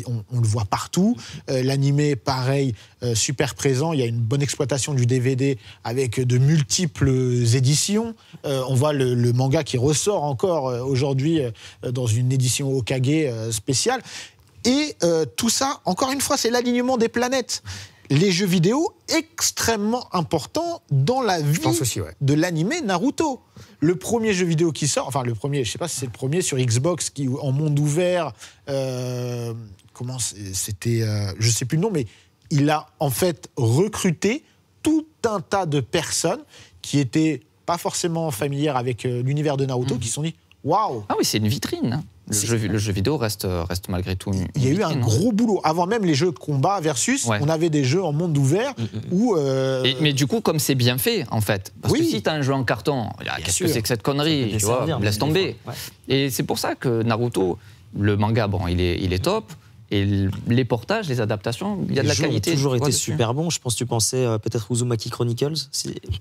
Speaker 1: on le voit partout. L'animé, pareil, super présent. Il y a une bonne exploitation du DVD avec de multiples éditions. On voit le manga qui ressort encore aujourd'hui dans une édition Hokage spéciale. Et tout ça, encore une fois, c'est l'alignement des planètes. Les jeux vidéo, extrêmement importants dans la vie de l'animé Naruto. Le premier jeu vidéo qui sort, enfin le premier, je ne sais pas si c'est le premier sur Xbox, qui en monde ouvert, comment c'était, je ne sais plus le nom, mais il a en fait recruté tout un tas de personnes qui étaient pas forcément familières avec l'univers de Naruto, qui se sont dit waouh.
Speaker 3: Ah oui, c'est une vitrine. Hein. Le jeu vidéo reste malgré tout une
Speaker 1: Il y a eu
Speaker 3: vitrine,
Speaker 1: un gros boulot. Avant même les jeux combat versus, on avait des jeux en monde ouvert où...
Speaker 3: Mais du coup, comme c'est bien fait, en fait, parce que si tu as un jeu en carton, qu'est-ce que c'est que cette connerie, tu vois, laisse tomber. Et c'est pour ça que Naruto, le manga, bon, il est top. Et les portages, les adaptations, il y a de la qualité.
Speaker 2: Ont toujours été super bons. Je pense que tu pensais peut-être Uzumaki Chronicles.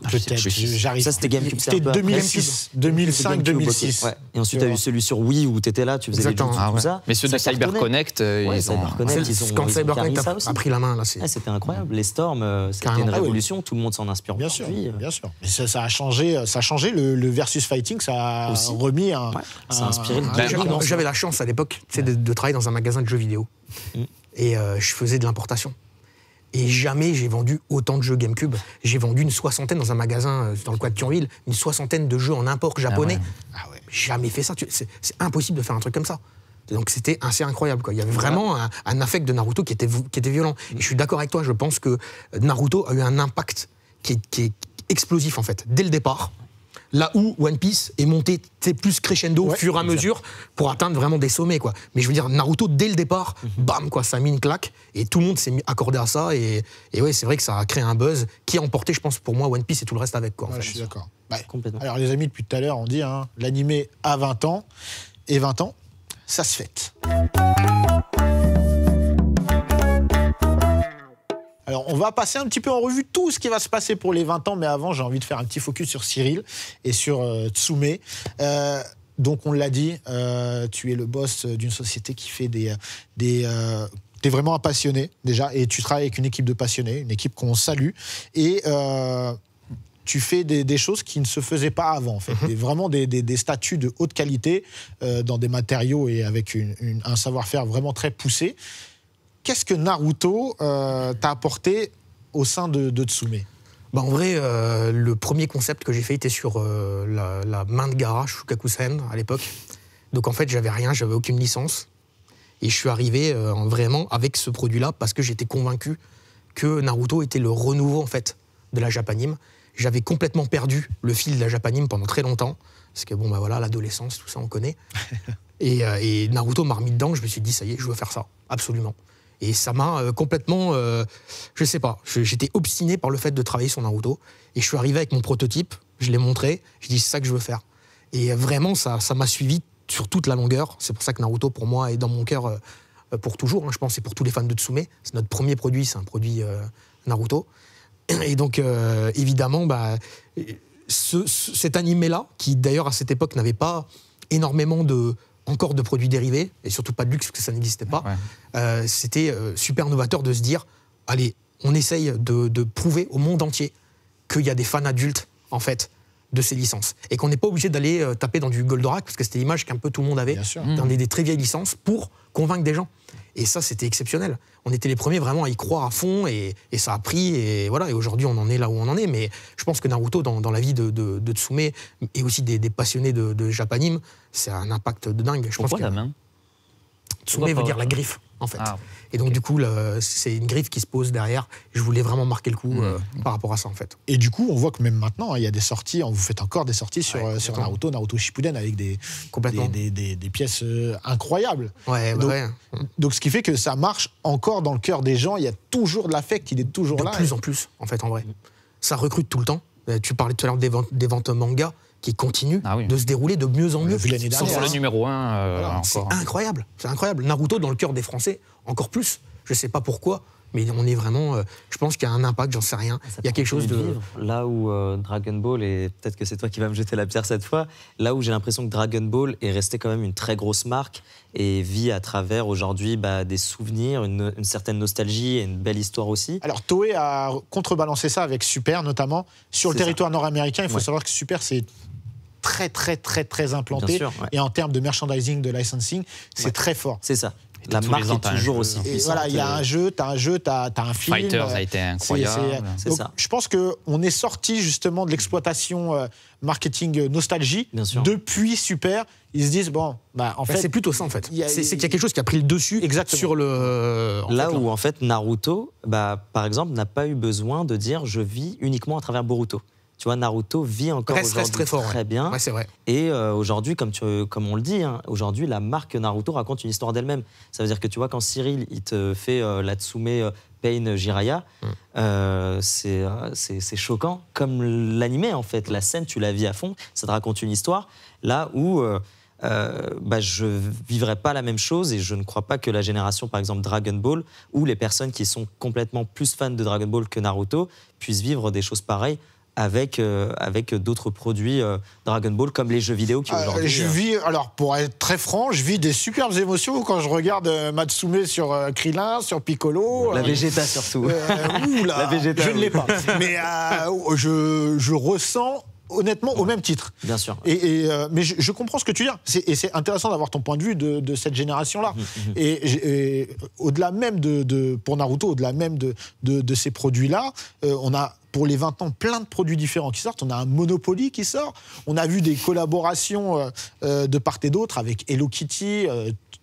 Speaker 1: J'arrive.
Speaker 2: Ça, c'était GameCube.
Speaker 1: C'était 2006, 2005, 2006.
Speaker 2: Ouais. Et ensuite, tu as eu celui sur Wii où tu étais là, tu faisais les jeux, tout ça.
Speaker 3: Mais ceux de CyberConnect, ils ont...
Speaker 4: Quand CyberConnect a pris la main, là, c'est...
Speaker 2: C'était incroyable. Les Storms, c'était une révolution. Tout le monde s'en inspire aujourd'hui.
Speaker 1: Bien sûr. Mais ça a changé le versus fighting, ça a remis un...
Speaker 2: Ça a inspiré.
Speaker 4: J'avais la chance à l'époque de travailler dans un magasin de jeux vidéo. Et je faisais de l'importation. Et jamais j'ai vendu autant de jeux GameCube. J'ai vendu une 60aine dans un magasin dans le coin de Thionville, une 60aine de jeux en import japonais. Jamais fait ça. C'est impossible de faire un truc comme ça. Donc c'était assez incroyable, quoi. Il y avait vraiment un affect de Naruto qui était violent. Et je suis d'accord avec toi, je pense que Naruto a eu un impact qui est explosif, en fait, dès le départ. Là où One Piece est monté plus crescendo au fur et à mesure pour atteindre vraiment des sommets, quoi. Mais je veux dire, Naruto, dès le départ, bam, quoi, ça a mis une claque et tout le monde s'est accordé à ça. Et ouais, c'est vrai que ça a créé un buzz qui a emporté, je pense, pour moi, One Piece et tout le reste avec, quoi. En fait.
Speaker 1: Je suis d'accord.
Speaker 2: Complètement.
Speaker 1: Alors, les amis, depuis tout à l'heure, on dit l'animé a 20 ans et 20 ans, ça se fête. Alors, on va passer un petit peu en revue tout ce qui va se passer pour les 20 ans, mais avant, j'ai envie de faire un petit focus sur Cyril et sur Tsume. Donc, on l'a dit, tu es le boss d'une société qui fait t'es vraiment un passionné, déjà, et tu travailles avec une équipe de passionnés, une équipe qu'on salue, et tu fais des choses qui ne se faisaient pas avant, en fait. Vraiment des statuts de haute qualité, dans des matériaux et avec un savoir-faire vraiment très poussé. Qu'est-ce que Naruto t'a apporté au sein de Tsume ?
Speaker 4: En vrai, le premier concept que j'ai fait était sur la main de Gaara, Shukakusen, à l'époque. Donc en fait, j'avais rien, j'avais aucune licence. Et je suis arrivé vraiment avec ce produit-là parce que j'étais convaincu que Naruto était le renouveau, en fait, de la Japanime. J'avais complètement perdu le fil de la Japanime pendant très longtemps. Parce que voilà, l'adolescence, tout ça, on connaît. et Naruto m'a remis dedans, je me suis dit, ça y est, je veux faire ça, absolument. Et ça m'a complètement, je sais pas, j'étais obstiné par le fait de travailler sur Naruto. Et je suis arrivé avec mon prototype, je l'ai montré, je dis c'est ça que je veux faire. Et vraiment, ça m'a suivi sur toute la longueur. C'est pour ça que Naruto, pour moi, est dans mon cœur pour toujours. Je pense que c'est pour tous les fans de Tsume. C'est notre premier produit, c'est un produit Naruto. Et donc, évidemment, cet animé-là, qui d'ailleurs à cette époque n'avait pas énormément encore de produits dérivés, et surtout pas de luxe, parce que ça n'existait pas, c'était super novateur de se dire, allez, on essaye de prouver au monde entier qu'il y a des fans adultes, en fait, de ces licences. Et qu'on n'est pas obligé d'aller taper dans du Goldorak, parce que c'était l'image qu'un peu tout le monde avait, dans des très vieilles licences, pour convaincre des gens. Et ça, c'était exceptionnel. On était les premiers vraiment à y croire à fond, et ça a pris, et voilà. Et aujourd'hui, on en est là où on en est. Mais je pense que Naruto, dans la vie de Tsume, et aussi des passionnés de Japanime, c'est un impact de dingue.
Speaker 3: Pourquoi la main ?
Speaker 4: Tsume veut dire la griffe, en fait. Et donc, du coup, c'est une griffe qui se pose derrière. Je voulais vraiment marquer le coup par rapport à ça, en fait.
Speaker 1: Et du coup, on voit que même maintenant, il y a des sorties, vous faites encore des sorties sur Naruto Shippuden, avec des pièces incroyables. Donc, ce qui fait que ça marche encore dans le cœur des gens. Il y a toujours de l'affect, il est toujours là.
Speaker 4: De plus en plus, en fait, en vrai. Ça recrute tout le temps. Tu parlais tout à l'heure des ventes manga qui continuent de se dérouler de mieux en mieux.
Speaker 1: Vu l'année dernière.
Speaker 3: Sur le numéro 1
Speaker 4: C'est
Speaker 3: encore.
Speaker 4: incroyable, c'est incroyable. Naruto dans le cœur des Français, encore plus. Je sais pas pourquoi, mais on est vraiment. Je pense qu'il y a un impact, j'en sais rien. Il y a quelque chose de.
Speaker 2: Vivre. Là où Dragon Ball, et peut-être que c'est toi qui vas me jeter la pierre cette fois, là où j'ai l'impression que Dragon Ball est resté quand même une très grosse marque et vit à travers aujourd'hui des souvenirs, une certaine nostalgie et une belle histoire aussi.
Speaker 1: Alors Toei a contrebalancé ça avec Super, notamment sur le territoire nord-américain. Il faut savoir que Super, c'est très implanté.
Speaker 2: Bien sûr,
Speaker 1: et en termes de merchandising, de licensing, c'est très fort.
Speaker 2: C'est ça. La marque est toujours aussi
Speaker 1: Et
Speaker 2: puissante.
Speaker 1: voilà, il y a un jeu, t'as un film.
Speaker 3: Fighters a été incroyable.
Speaker 2: C'est ça.
Speaker 1: Je pense qu'on est sorti justement de l'exploitation marketing nostalgie depuis Super. Ils se disent, bon, en fait.
Speaker 4: C'est plutôt ça en fait. C'est qu'il y a quelque chose qui a pris le dessus sur le.
Speaker 2: En fait, Naruto, par exemple, n'a pas eu besoin de dire je vis uniquement à travers Boruto. Tu vois, Naruto vit encore aujourd'hui
Speaker 4: très fort,
Speaker 2: très bien.
Speaker 4: Ouais, c'est vrai.
Speaker 2: Et aujourd'hui, comme on le dit, aujourd'hui, la marque Naruto raconte une histoire d'elle-même. Ça veut dire que tu vois, quand Cyril il te fait la Tsume Pain Jiraiya, c'est choquant. Comme l'animé, en fait. La scène, tu la vis à fond, ça te raconte une histoire. Là où je vivrais pas la même chose et je ne crois pas que la génération, par exemple, Dragon Ball, ou les personnes qui sont complètement plus fans de Dragon Ball que Naruto, puissent vivre des choses pareilles avec d'autres produits Dragon Ball comme les jeux vidéo qui aujourd'hui...
Speaker 1: Alors pour être très franc, je vis des superbes émotions quand je regarde Matsume sur Krillin, sur Piccolo.
Speaker 2: La Vegeta surtout.
Speaker 1: La Vegeta, je ne l'ai pas. Mais je ressens honnêtement au même titre.
Speaker 2: Bien sûr.
Speaker 1: Mais je comprends ce que tu dis. Et c'est intéressant d'avoir ton point de vue de cette génération-là. Et au-delà même pour Naruto, au-delà même de ces produits-là, on a pour les 20 ans plein de produits différents qui sortent. On a un Monopoly qui sort. On a vu des collaborations de part et d'autre avec Hello Kitty,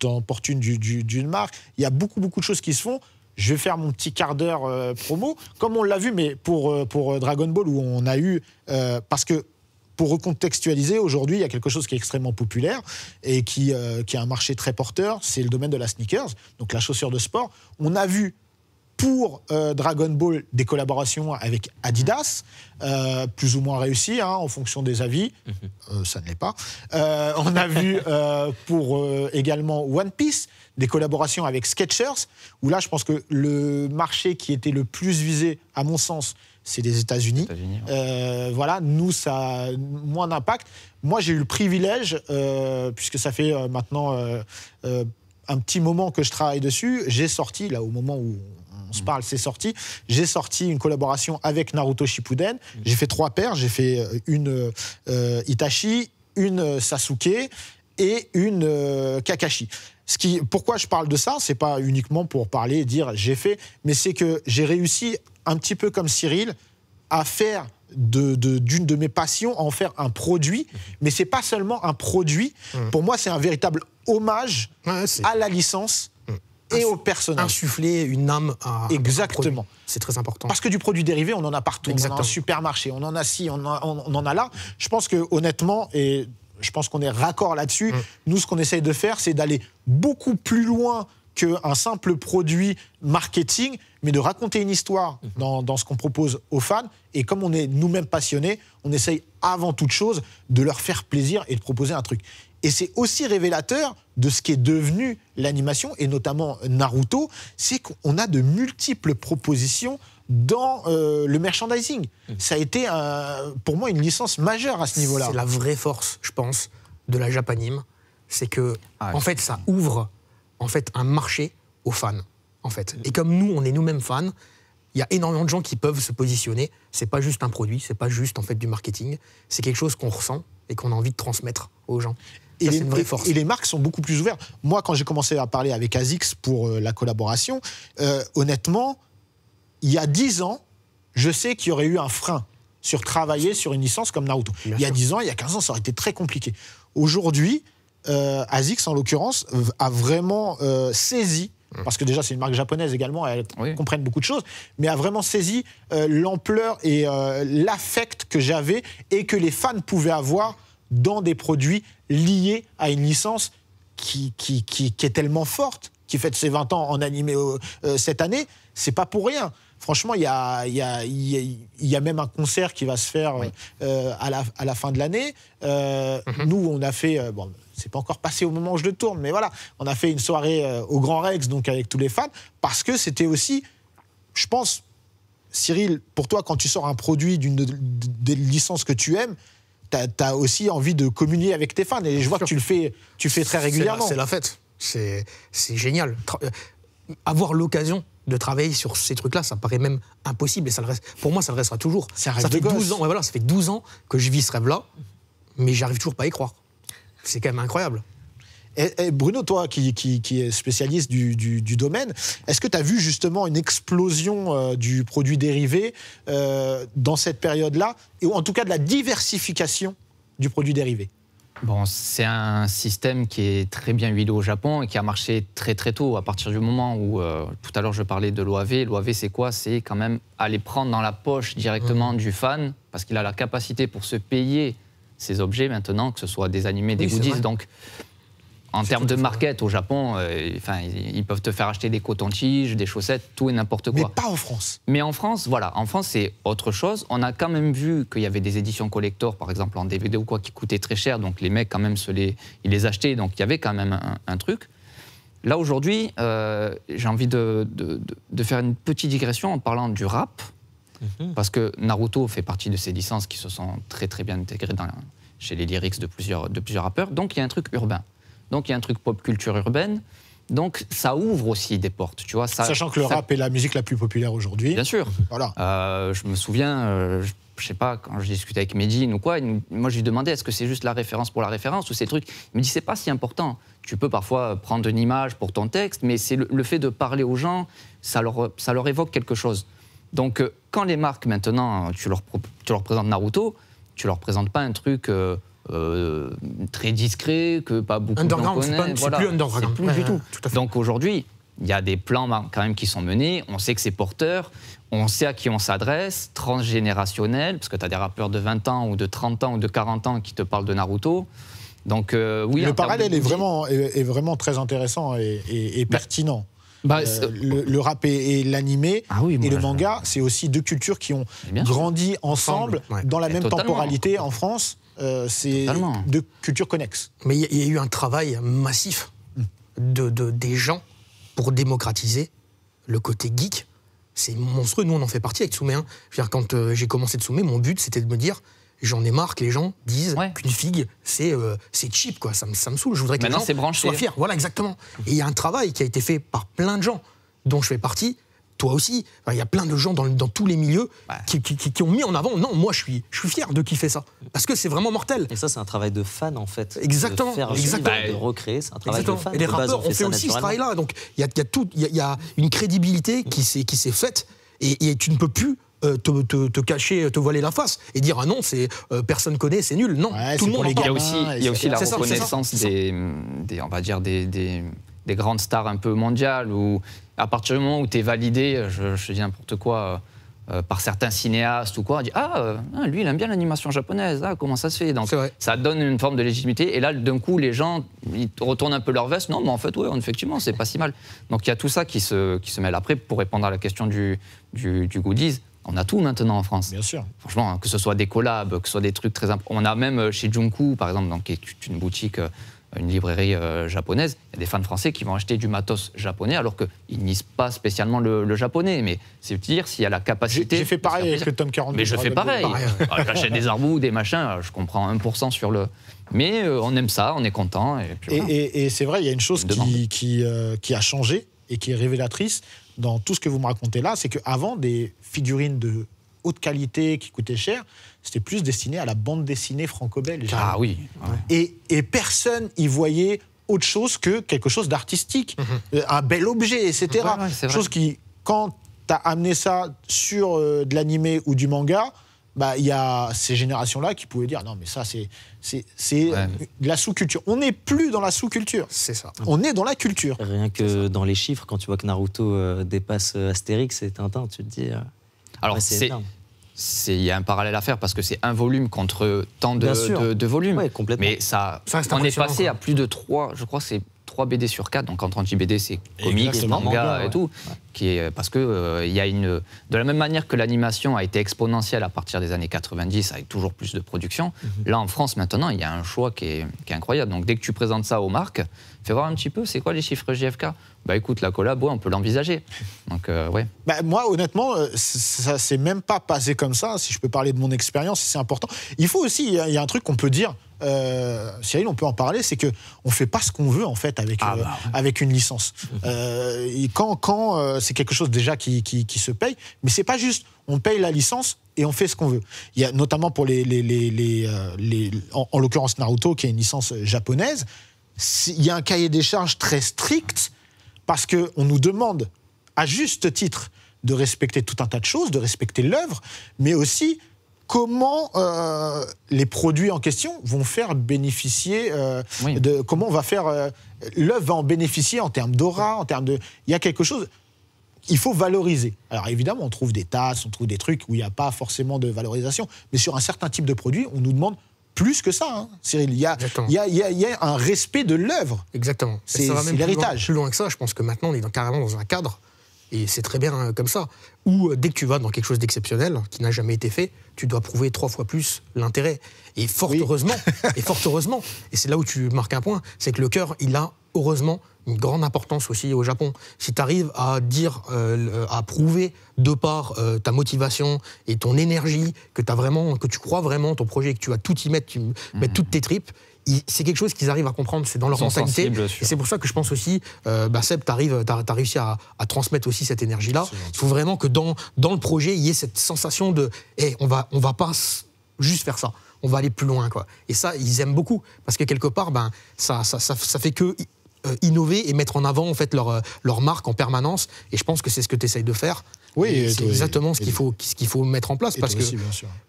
Speaker 1: en porte-une d'une marque. Il y a beaucoup de choses qui se font. Je vais faire mon petit quart d'heure promo, comme on l'a vu, mais pour Dragon Ball, où on a eu... parce que, pour recontextualiser, aujourd'hui, il y a quelque chose qui est extrêmement populaire et qui a un marché très porteur, c'est le domaine de la sneakers, donc la chaussure de sport. On a vu pour Dragon Ball des collaborations avec Adidas, plus ou moins réussies, en fonction des avis. Ça ne l'est pas. On a vu pour également One Piece des collaborations avec Skechers, où là, je pense que le marché qui était le plus visé, à mon sens, c'est les États-Unis. Voilà, nous, ça a moins d'impact. Moi, j'ai eu le privilège, puisque ça fait maintenant un petit moment que je travaille dessus, j'ai sorti, là, au moment où on se parle, c'est sorti, j'ai sorti une collaboration avec Naruto Shippuden. J'ai fait 3 paires, j'ai fait une Itachi, une Sasuke et une Kakashi. Pourquoi je parle de ça, c'est pas uniquement pour parler et dire j'ai fait, mais c'est que j'ai réussi, un petit peu comme Cyril, à faire d'une de mes passions, à en faire un produit. Mais c'est pas seulement un produit. Pour moi, c'est un véritable hommage à la licence et au personnage.
Speaker 4: Insuffler une âme à
Speaker 1: Exactement.
Speaker 4: C'est très important.
Speaker 1: Parce que du produit dérivé, on en a partout.
Speaker 4: Exactement.
Speaker 1: On en a un supermarché, on en a ci, on en a là. Je pense que honnêtement, et je pense qu'on est raccord là-dessus, nous, ce qu'on essaye de faire, c'est d'aller beaucoup plus loin qu'un simple produit marketing, mais de raconter une histoire dans ce qu'on propose aux fans. Et comme on est nous-mêmes passionnés, on essaye avant toute chose de leur faire plaisir et de proposer un truc. Et c'est aussi révélateur de ce qui est devenu l'animation, et notamment Naruto, c'est qu'on a de multiples propositions dans le merchandising. Ça a été, pour moi, une licence majeure à ce niveau-là.
Speaker 4: C'est la vraie force, je pense, de la Japanime. C'est que, en fait, ça ouvre un marché aux fans. En fait. Et comme nous, on est nous-mêmes fans, il y a énormément de gens qui peuvent se positionner. C'est pas juste un produit, c'est pas juste en fait du marketing. C'est quelque chose qu'on ressent et qu'on a envie de transmettre aux gens. Ça, c'est une vraie force.
Speaker 1: Et les marques sont beaucoup plus ouvertes. Moi, quand j'ai commencé à parler avec ASICS pour la collaboration, honnêtement, il y a 10 ans, je sais qu'il y aurait eu un frein sur travailler sur une licence comme Naruto. Il y a 10 ans, il y a 15 ans, ça aurait été très compliqué. Aujourd'hui, ASICS, en l'occurrence, a vraiment saisi, parce que déjà c'est une marque japonaise également, elles comprennent beaucoup de choses, mais a vraiment saisi l'ampleur et l'affect que j'avais et que les fans pouvaient avoir dans des produits liés à une licence qui est tellement forte, qui fête ses 20 ans en animé cette année. C'est pas pour rien. Franchement, il y a même un concert qui va se faire à la fin de l'année. Nous, on a fait... bon, c'est pas encore passé au moment où je le tourne, mais voilà, on a fait une soirée au Grand Rex, donc avec tous les fans, parce que c'était aussi, je pense, Cyril, pour toi, quand tu sors un produit des licences que tu aimes, t'as aussi envie de communier avec tes fans, et je vois que tu le fais très régulièrement.
Speaker 4: C'est la fête, c'est génial. Avoir l'occasion de travailler sur ces trucs-là, ça paraît même impossible, et ça le reste, pour moi, ça le restera toujours.
Speaker 1: C'est un rêve
Speaker 4: ça
Speaker 1: de
Speaker 4: fait
Speaker 1: gosse.
Speaker 4: 12 ans, voilà, ça fait 12 ans que je vis ce rêve-là, mais j'arrive toujours pas à y croire. C'est quand même incroyable.
Speaker 1: Et Bruno, toi qui est spécialiste du domaine, est-ce que tu as vu justement une explosion du produit dérivé dans cette période-là, ou en tout cas de la diversification du produit dérivé?
Speaker 3: Bon, c'est un système qui est très bien huilé au Japon et qui a marché très très tôt, à partir du moment où, tout à l'heure je parlais de l'OAV. L'OAV, c'est quoi? C'est quand même aller prendre dans la poche directement du fan, parce qu'il a la capacité pour se payer ces objets maintenant, que ce soit des animés, des goodies. Donc, en termes de market au Japon, ils peuvent te faire acheter des cotons-tiges, des chaussettes, tout et n'importe quoi.
Speaker 1: Mais pas en France.
Speaker 3: Mais en France, voilà, en France c'est autre chose. On a quand même vu qu'il y avait des éditions collector, par exemple en DVD ou quoi, qui coûtaient très cher. Donc les mecs quand même ils les achetaient. Donc il y avait quand même un truc. Là aujourd'hui, j'ai envie de faire une petite digression en parlant du rap. Parce que Naruto fait partie de ces licences qui se sont très très bien intégrées chez les lyrics de plusieurs rappeurs. Donc il y a un truc urbain. Donc il y a un truc pop culture urbaine. Donc ça ouvre aussi des portes, tu vois.
Speaker 1: Sachant que le rap est la musique la plus populaire aujourd'hui.
Speaker 3: Bien sûr.
Speaker 1: Voilà.
Speaker 3: Je me souviens, je sais pas, quand je discutais avec Medine ou quoi, moi je lui demandais est-ce que c'est juste la référence pour la référence ou ces trucs. Il me dit c'est pas si important. Tu peux parfois prendre une image pour ton texte, mais c'est le fait de parler aux gens, ça leur évoque quelque chose. Donc quand les marques maintenant, tu leur présentes Naruto, tu leur présentes pas un truc très discret, que pas beaucoup de gens connaissent.
Speaker 4: C'est plus underground.
Speaker 3: C'est plus du tout. Donc aujourd'hui, il y a des plans quand même qui sont menés, on sait que c'est porteur, on sait à qui on s'adresse, transgénérationnel, parce que tu as des rappeurs de 20 ans ou de 30 ans ou de 40 ans qui te parlent de Naruto. Donc oui,
Speaker 1: le parallèle est vraiment très intéressant et pertinent. Le rap et l'animé et le manga, c'est aussi deux cultures qui ont grandi ensemble dans la même temporalité en France. C'est deux cultures connexes.
Speaker 4: Mais il y a eu un travail massif des gens pour démocratiser le côté geek. C'est monstrueux. Nous, on en fait partie avec Tsoumé. Quand j'ai commencé Tsoumé, mon but, c'était de me dire j'en ai marre que les gens disent qu'une figue, c'est cheap, quoi. Ça me saoule. Je voudrais que les gens soient fiers. Voilà, exactement. Et il y a un travail qui a été fait par plein de gens, dont je fais partie, toi aussi. Il y a plein de gens dans tous les milieux qui ont mis en avant. Non, moi, je suis fier de kiffer ça. Parce que c'est vraiment mortel.
Speaker 2: Et ça, c'est un travail de fan, en fait.
Speaker 4: Exactement.
Speaker 2: De faire de recréer, c'est un travail de fan.
Speaker 4: Et les rappeurs ont fait aussi ce travail-là. Donc, il y a une crédibilité qui s'est faite. Et tu ne peux plus te cacher, te voiler la face et dire ah non, personne connaît, c'est nul. Non, tout le monde.
Speaker 3: Il y a aussi la reconnaissance on va dire des grandes stars un peu mondiales, où à partir du moment où tu es validé, je dis n'importe quoi, par certains cinéastes ou quoi, on dit lui il aime bien l'animation japonaise, comment ça se fait? Donc ça donne une forme de légitimité, et là d'un coup les gens ils retournent un peu leur veste, non mais en fait effectivement c'est pas si mal. Donc il y a tout ça qui se mêle. Après, pour répondre à la question du goodies, on a tout maintenant en France.
Speaker 1: Bien sûr.
Speaker 3: Franchement, que ce soit des collabs, que ce soit des trucs très importants. On a même chez Junku, par exemple, qui est une boutique, une librairie japonaise, il y a des fans français qui vont acheter du matos japonais alors qu'ils nisent pas spécialement le japonais. Mais c'est dire s'il y a la capacité...
Speaker 1: J'ai fait pareil avec le tome 42.
Speaker 3: Mais je fais pareil. J'achète des arbous, des machins, je comprends 1% sur le... Mais on aime ça, on est content.
Speaker 1: Et c'est vrai, il y a une chose qui a changé et qui est révélatrice dans tout ce que vous me racontez là, c'est qu'avant, des figurines de haute qualité qui coûtaient cher, c'était plus destiné à la bande dessinée franco-belge.
Speaker 3: Ah oui.
Speaker 1: Et personne y voyait autre chose que quelque chose d'artistique, un bel objet, etc. Chose qui, quand tu as amené ça sur de l'animé ou du manga, il y a ces générations-là qui pouvaient dire non mais ça c'est de la sous-culture. On n'est plus dans la sous-culture.
Speaker 4: C'est ça.
Speaker 1: On est dans la culture.
Speaker 2: Rien que dans les chiffres, quand tu vois que Naruto dépasse Astérix et Tintin, tu te dis...
Speaker 3: Alors il y a un parallèle à faire parce que c'est un volume contre tant de volumes.
Speaker 2: Ouais, complètement.
Speaker 3: Mais on est passé à plus de 3 3 BD sur 4. Donc quand on dit BD, c'est comics, manga et tout. Parce que il y a de la même manière que l'animation a été exponentielle à partir des années 90 avec toujours plus de production, là en France maintenant, il y a un choix qui est incroyable. Donc dès que tu présentes ça aux marques, fais voir un petit peu, c'est quoi les chiffres JFK? Bah écoute, la collab, ouais, on peut l'envisager. Donc ouais.
Speaker 1: Bah, moi, honnêtement, ça s'est même pas passé comme ça. Si je peux parler de mon expérience, c'est important. Il faut aussi, il y a un truc qu'on peut dire. Cyril, on peut en parler, c'est que on fait pas ce qu'on veut en fait avec une licence. Quand c'est quelque chose déjà qui se paye, mais c'est pas juste. On paye la licence et on fait ce qu'on veut. Il y a notamment pour en l'occurrence Naruto, qui est une licence japonaise. Il y a un cahier des charges très strict parce que on nous demande à juste titre de respecter tout un tas de choses, de respecter l'œuvre, mais aussi comment les produits en question vont faire bénéficier comment on va faire l'œuvre va en bénéficier en termes d'aura, en termes de. Il y a quelque chose. Il faut valoriser. Alors évidemment, on trouve des tasses, on trouve des trucs où il n'y a pas forcément de valorisation, mais sur un certain type de produit, on nous demande plus que ça, hein, Cyril. Il y a un respect de l'œuvre.
Speaker 4: Exactement.
Speaker 1: C'est
Speaker 4: l'héritage. Plus loin que ça, je pense que maintenant, on est carrément dans un cadre. Et c'est très bien comme ça. Où dès que tu vas dans quelque chose d'exceptionnel, qui n'a jamais été fait, tu dois prouver 3 fois plus l'intérêt. Et fort heureusement, et c'est là où tu marques un point, c'est que le cœur, il a heureusement une grande importance aussi au Japon. Si tu arrives à dire, à prouver de par ta motivation et ton énergie que tu crois vraiment ton projet, que tu vas tout y mettre, mettre toutes tes tripes, c'est quelque chose qu'ils arrivent à comprendre, c'est dans leur mentalité. Et c'est pour ça que je pense aussi, Seb, t'as réussi à transmettre aussi cette énergie-là. Il faut vraiment que dans le projet, il y ait cette sensation de hey, on va pas juste faire ça, on va aller plus loin, quoi. Et ça, ils aiment beaucoup, parce que quelque part, ça fait que innover et mettre en avant en fait leur marque en permanence. Et je pense que c'est ce que tu essayes de faire. Oui, c'est exactement ce qu'il faut mettre en place, parce que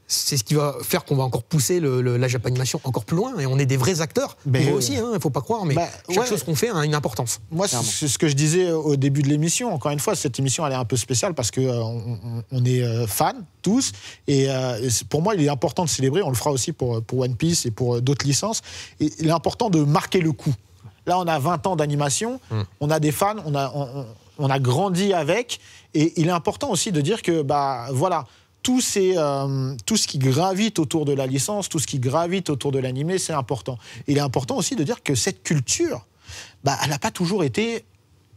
Speaker 4: c'est ce qui va faire qu'on va encore pousser la Japanimation encore plus loin, et on est des vrais acteurs. Moi aussi, il ne faut pas croire, mais chaque chose qu'on fait a une importance.
Speaker 1: Moi, c'est ce que je disais au début de l'émission. Encore une fois, cette émission, elle est un peu spéciale parce qu'on est fans tous, et pour moi, il est important de célébrer. On le fera aussi pour One Piece et pour d'autres licences. Et il est important de marquer le coup. Là, on a 20 ans d'animation, on a des fans, on a grandi avec, et il est important aussi de dire que, voilà, tout ce qui gravite autour de la licence, tout ce qui gravite autour de l'animé, c'est important. Il est important aussi de dire que cette culture, elle n'a pas toujours été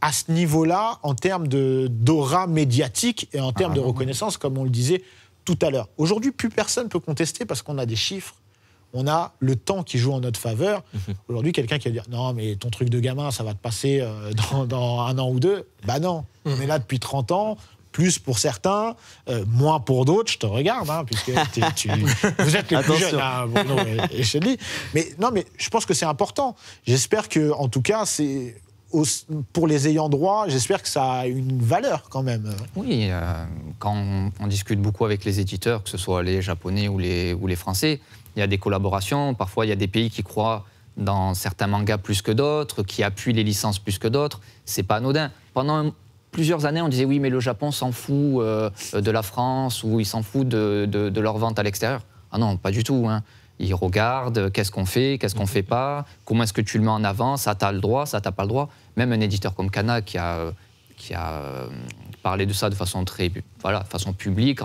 Speaker 1: à ce niveau-là en termes d'aura médiatique et en termes de reconnaissance, comme on le disait tout à l'heure. Aujourd'hui, plus personne ne peut contester parce qu'on a des chiffres. On a le temps qui joue en notre faveur. Aujourd'hui, quelqu'un qui va dire « Non, mais ton truc de gamin, ça va te passer dans 1 an ou 2 ». On est là depuis 30 ans, plus pour certains, moins pour d'autres. Je te regarde, hein, puisque vous êtes les plus jeunes. Hein, Bruno et Shelley. Mais je pense que c'est important. J'espère que, en tout cas, pour les ayants droit, j'espère que ça a une valeur quand même.
Speaker 3: Oui, quand on discute beaucoup avec les éditeurs, que ce soit les Japonais ou les Français, il y a des collaborations. Parfois, il y a des pays qui croient dans certains mangas plus que d'autres, qui appuient les licences plus que d'autres. C'est pas anodin. Pendant plusieurs années, on disait oui, mais le Japon s'en fout de la France, ou il s'en fout de leur vente à l'extérieur. Ah non, pas du tout, hein. Ils regardent qu'est-ce qu'on fait fait pas, comment est-ce que tu le mets en avant, ça t'as le droit, ça t'as pas le droit. Même un éditeur comme Kana qui a parlé de ça de façon façon publique,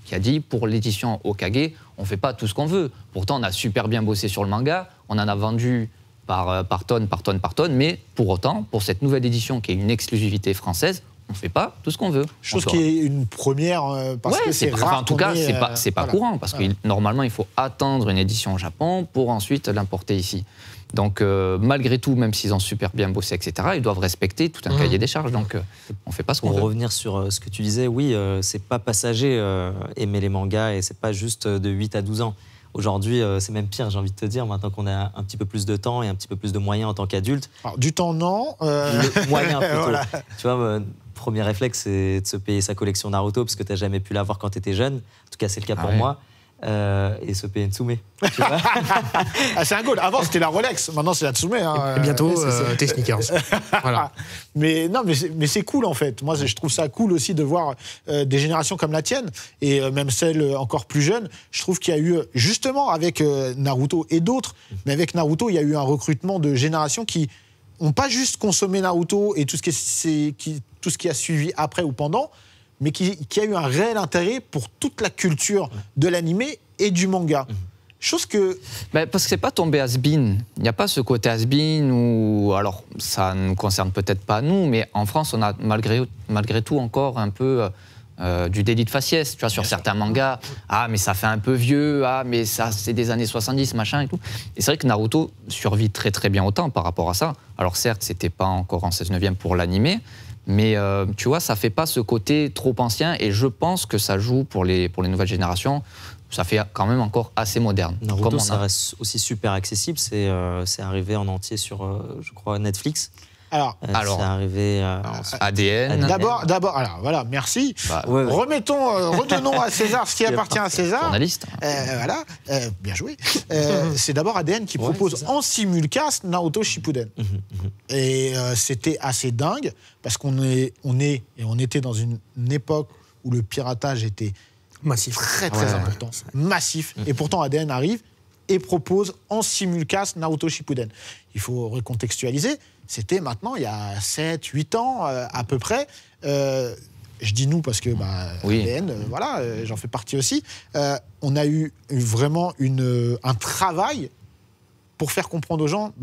Speaker 3: qui a dit pour l'édition Hokage, on fait pas tout ce qu'on veut. Pourtant, on a super bien bossé sur le manga, on en a vendu par tonne, mais pour autant, pour cette nouvelle édition qui est une exclusivité française, on ne fait pas tout ce qu'on veut.
Speaker 1: Chose qui est une première, parce que c'est rare.
Speaker 3: En tout cas, c'est pas courant, parce que normalement, il faut attendre une édition au Japon pour ensuite l'importer ici. Donc, malgré tout, même s'ils ont super bien bossé, etc., ils doivent respecter tout un cahier des charges. Donc, on ne fait pas ce qu'on veut.
Speaker 2: Pour revenir sur ce que tu disais, oui, c'est pas passager aimer les mangas, et c'est pas juste de 8 à 12 ans. Aujourd'hui, c'est même pire, j'ai envie de te dire, maintenant qu'on a un petit peu plus de temps et un petit peu plus de moyens en tant qu'adulte.
Speaker 1: Alors, du temps, non.
Speaker 2: Le moyen, plutôt. Voilà. Tu vois, premier réflexe, c'est de se payer sa collection Naruto, parce que tu n'as jamais pu l'avoir quand tu étais jeune. En tout cas, c'est le cas pour moi. Et se payer Tsume. Tu vois
Speaker 1: c'est un goal. Avant, c'était la Rolex. Maintenant, c'est la Tsume. Hein.
Speaker 4: Et bientôt, tes sneakers. Voilà.
Speaker 1: Mais c'est cool, en fait. Moi, je trouve ça cool aussi de voir des générations comme la tienne, et même celles encore plus jeunes. Je trouve qu'il y a eu, justement, avec Naruto et d'autres, mais avec Naruto, il y a eu un recrutement de générations qui ont pas juste consommé Naruto et tout ce qui a suivi après ou pendant, mais qui a eu un réel intérêt pour toute la culture de l'animé et du manga. Chose que...
Speaker 3: Parce que c'est pas tombé has-been. Il n'y a pas ce côté has-been où... Alors, ça ne nous concerne peut-être pas nous, mais en France, on a malgré tout encore un peu du délit de faciès. Tu vois, sur certains mangas, ah, mais ça fait un peu vieux, ah, mais ça, c'est des années 70, machin et tout. Et c'est vrai que Naruto survit très très bien au temps par rapport à ça. Alors certes, c'était pas encore en 16/9 pour l'animé, mais tu vois, ça fait pas ce côté trop ancien, et je pense que ça joue pour les nouvelles générations. Ça fait quand même encore assez moderne.
Speaker 2: Naruto, ça reste aussi super accessible. C'est arrivé en entier sur, je crois, Netflix.
Speaker 1: Alors
Speaker 2: c'est arrivé
Speaker 3: ADN.
Speaker 1: D'abord, alors voilà, merci. Redonnons à César ce qui appartient à César.
Speaker 3: Journaliste.
Speaker 1: Voilà, bien joué. C'est d'abord ADN qui propose en simulcast Naruto Shippuden. Et c'était assez dingue parce qu'on était dans une époque où le piratage était
Speaker 4: massif,
Speaker 1: très important, massif. Et pourtant ADN arrive et propose en simulcast Naruto Shippuden. Il faut recontextualiser. C'était maintenant, il y a 7-8 ans à peu près. Je dis nous parce que ADN, voilà, j'en fais partie aussi. On a eu vraiment un travail pour faire comprendre aux gens,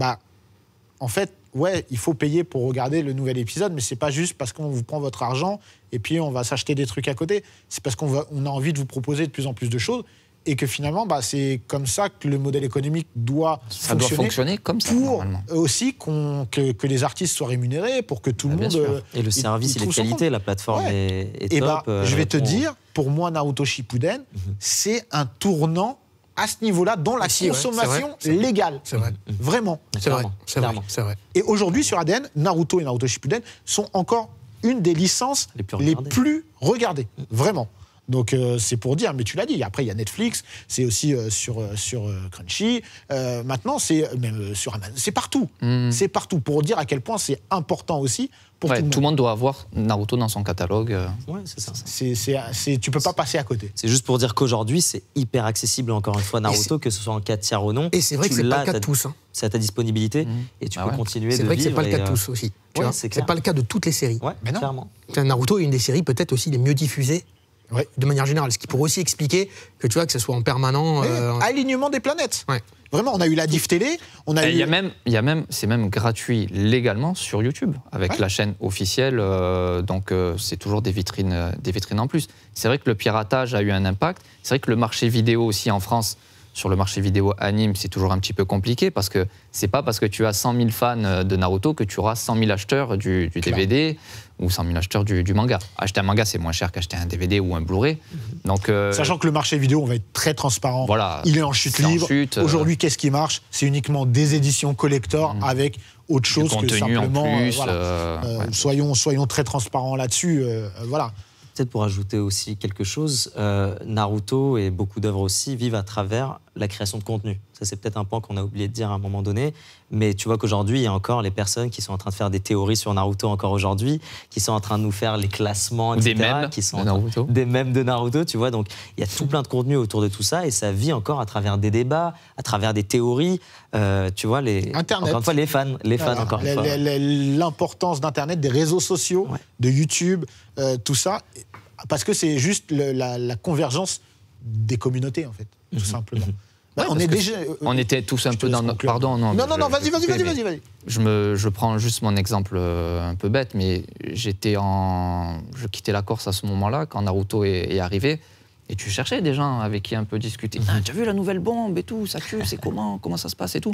Speaker 1: en fait, ouais, il faut payer pour regarder le nouvel épisode, mais c'est pas juste parce qu'on vous prend votre argent et puis on va s'acheter des trucs à côté. C'est parce qu'on a envie de vous proposer de plus en plus de choses. Et que finalement, c'est comme ça que le modèle économique doit
Speaker 3: fonctionner comme ça,
Speaker 1: pour aussi que les artistes soient rémunérés, pour que tout le monde...
Speaker 2: Et le service, il est de qualité, la plateforme est top.
Speaker 1: Je vais te dire, pour moi, Naruto Shippuden, c'est un tournant à ce niveau-là dans la consommation légale.
Speaker 4: C'est vrai.
Speaker 1: Vraiment.
Speaker 4: C'est vrai.
Speaker 1: Et aujourd'hui, sur ADN, Naruto et Naruto Shippuden sont encore une des licences les plus regardées. Vraiment. Donc c'est pour dire, mais tu l'as dit, après il y a Netflix, c'est aussi sur Crunchy, maintenant c'est même sur Amazon, c'est partout. C'est partout, pour dire à quel point c'est important aussi pour
Speaker 3: tout le monde doit avoir Naruto dans son catalogue.
Speaker 2: Ouais, c'est ça.
Speaker 1: Tu peux pas passer à côté.
Speaker 2: C'est juste pour dire qu'aujourd'hui c'est hyper accessible, encore une fois, Naruto, que ce soit en 4 tiers ou non.
Speaker 4: Et c'est vrai que c'est pas le cas de tous.
Speaker 2: C'est à ta disponibilité et tu peux continuer de vivre.
Speaker 4: C'est vrai que c'est pas le cas de tous aussi. C'est pas le cas de toutes les séries.
Speaker 2: Ouais, clairement.
Speaker 4: Naruto est une des séries peut-être aussi les mieux diffusées. De manière générale, ce qui pourrait aussi expliquer que tu vois que ce soit en permanent.
Speaker 1: Alignement des planètes. Vraiment, on a eu la diff télé, on a eu.
Speaker 3: C'est même gratuit légalement sur YouTube avec la chaîne officielle. Donc c'est toujours des vitrines en plus. C'est vrai que le piratage a eu un impact. C'est vrai que le marché vidéo aussi en France. Sur le marché vidéo anime, c'est toujours un petit peu compliqué parce que c'est pas parce que tu as 100 000 fans de Naruto que tu auras 100 000 acheteurs du DVD ou 100 000 acheteurs du manga. Acheter un manga, c'est moins cher qu'acheter un DVD ou un Blu-ray. Donc,
Speaker 1: sachant que le marché vidéo, on va être très transparent.
Speaker 3: Voilà,
Speaker 1: il est en chute libre. Aujourd'hui, qu'est-ce qui marche? C'est uniquement des éditions collector avec autre chose que simplement. Soyons très transparents là-dessus. Voilà.
Speaker 2: Peut-être pour ajouter aussi quelque chose, Naruto et beaucoup d'œuvres aussi vivent à travers la création de contenu. Ça, c'est peut-être un point qu'on a oublié de dire à un moment donné. Mais tu vois qu'aujourd'hui, il y a encore les personnes qui sont en train de faire des théories sur Naruto encore aujourd'hui, qui sont en train de nous faire les classements, etc. Des mèmes de Naruto, tu vois. Donc, il y a tout plein de contenu autour de tout ça et ça vit encore à travers des débats, à travers des théories. Tu vois,
Speaker 1: Internet.
Speaker 2: Encore une fois, les fans encore une fois.
Speaker 1: L'importance d'Internet, des réseaux sociaux, de YouTube, tout ça, parce que c'est juste la convergence des communautés, en fait, tout simplement.
Speaker 3: On était tous un peu dans notre... Pardon, non,
Speaker 1: vas-y.
Speaker 3: Je prends juste mon exemple un peu bête, mais je quittais la Corse à ce moment-là, quand Naruto est arrivé, et tu cherchais des gens avec qui un peu discuter. Ah, tu as vu la nouvelle bombe et tout, ça tue, c'est comment ça se passe et tout.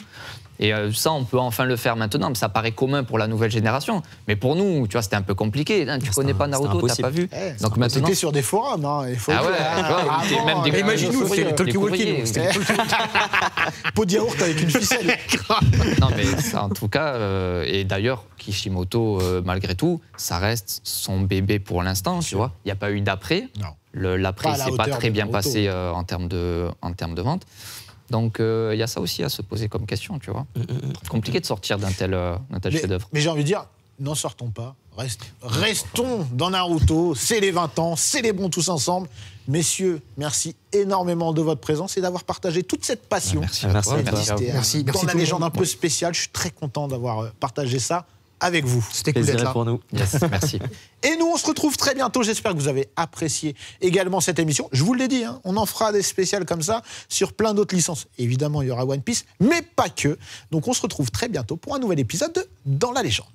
Speaker 3: Et ça, on peut enfin le faire maintenant, mais ça paraît commun pour la nouvelle génération. Mais pour nous, tu vois, c'était un peu compliqué. Tu connais pas Naruto, t'as pas vu.
Speaker 1: Donc maintenant, c'était sur des forums.
Speaker 4: Imagine-nous, c'était talkie-walkie.
Speaker 1: Pot de yaourt avec une ficelle.
Speaker 3: Non, mais ça, en tout cas, et d'ailleurs, Kishimoto, malgré tout, ça reste son bébé pour l'instant, tu vois. Il n'y a pas eu d'après.
Speaker 1: Non.
Speaker 3: L'après, c'est pas très bien passé en termes de vente. Donc, il y a ça aussi à se poser comme question, tu vois. Compliqué de sortir d'un tel chef-d'œuvre.
Speaker 1: Mais j'ai envie de dire, n'en sortons pas. Restons dans Naruto. C'est les 20 ans, célébrons tous ensemble. Messieurs, merci énormément de votre présence et d'avoir partagé toute cette passion.
Speaker 3: Merci à toi.
Speaker 4: Merci
Speaker 1: dans la
Speaker 4: tout le
Speaker 1: légende
Speaker 4: monde.
Speaker 1: un peu spéciale. Je suis très content d'avoir partagé ça avec vous.
Speaker 4: C'était cool d'être
Speaker 2: Plaisir
Speaker 4: là.
Speaker 2: pour nous.
Speaker 3: Yes, merci.
Speaker 1: Et nous, on se retrouve très bientôt. J'espère que vous avez apprécié également cette émission. Je vous l'ai dit, hein, on en fera des spéciales comme ça sur plein d'autres licences. Évidemment, il y aura One Piece, mais pas que. Donc, on se retrouve très bientôt pour un nouvel épisode de Dans la légende.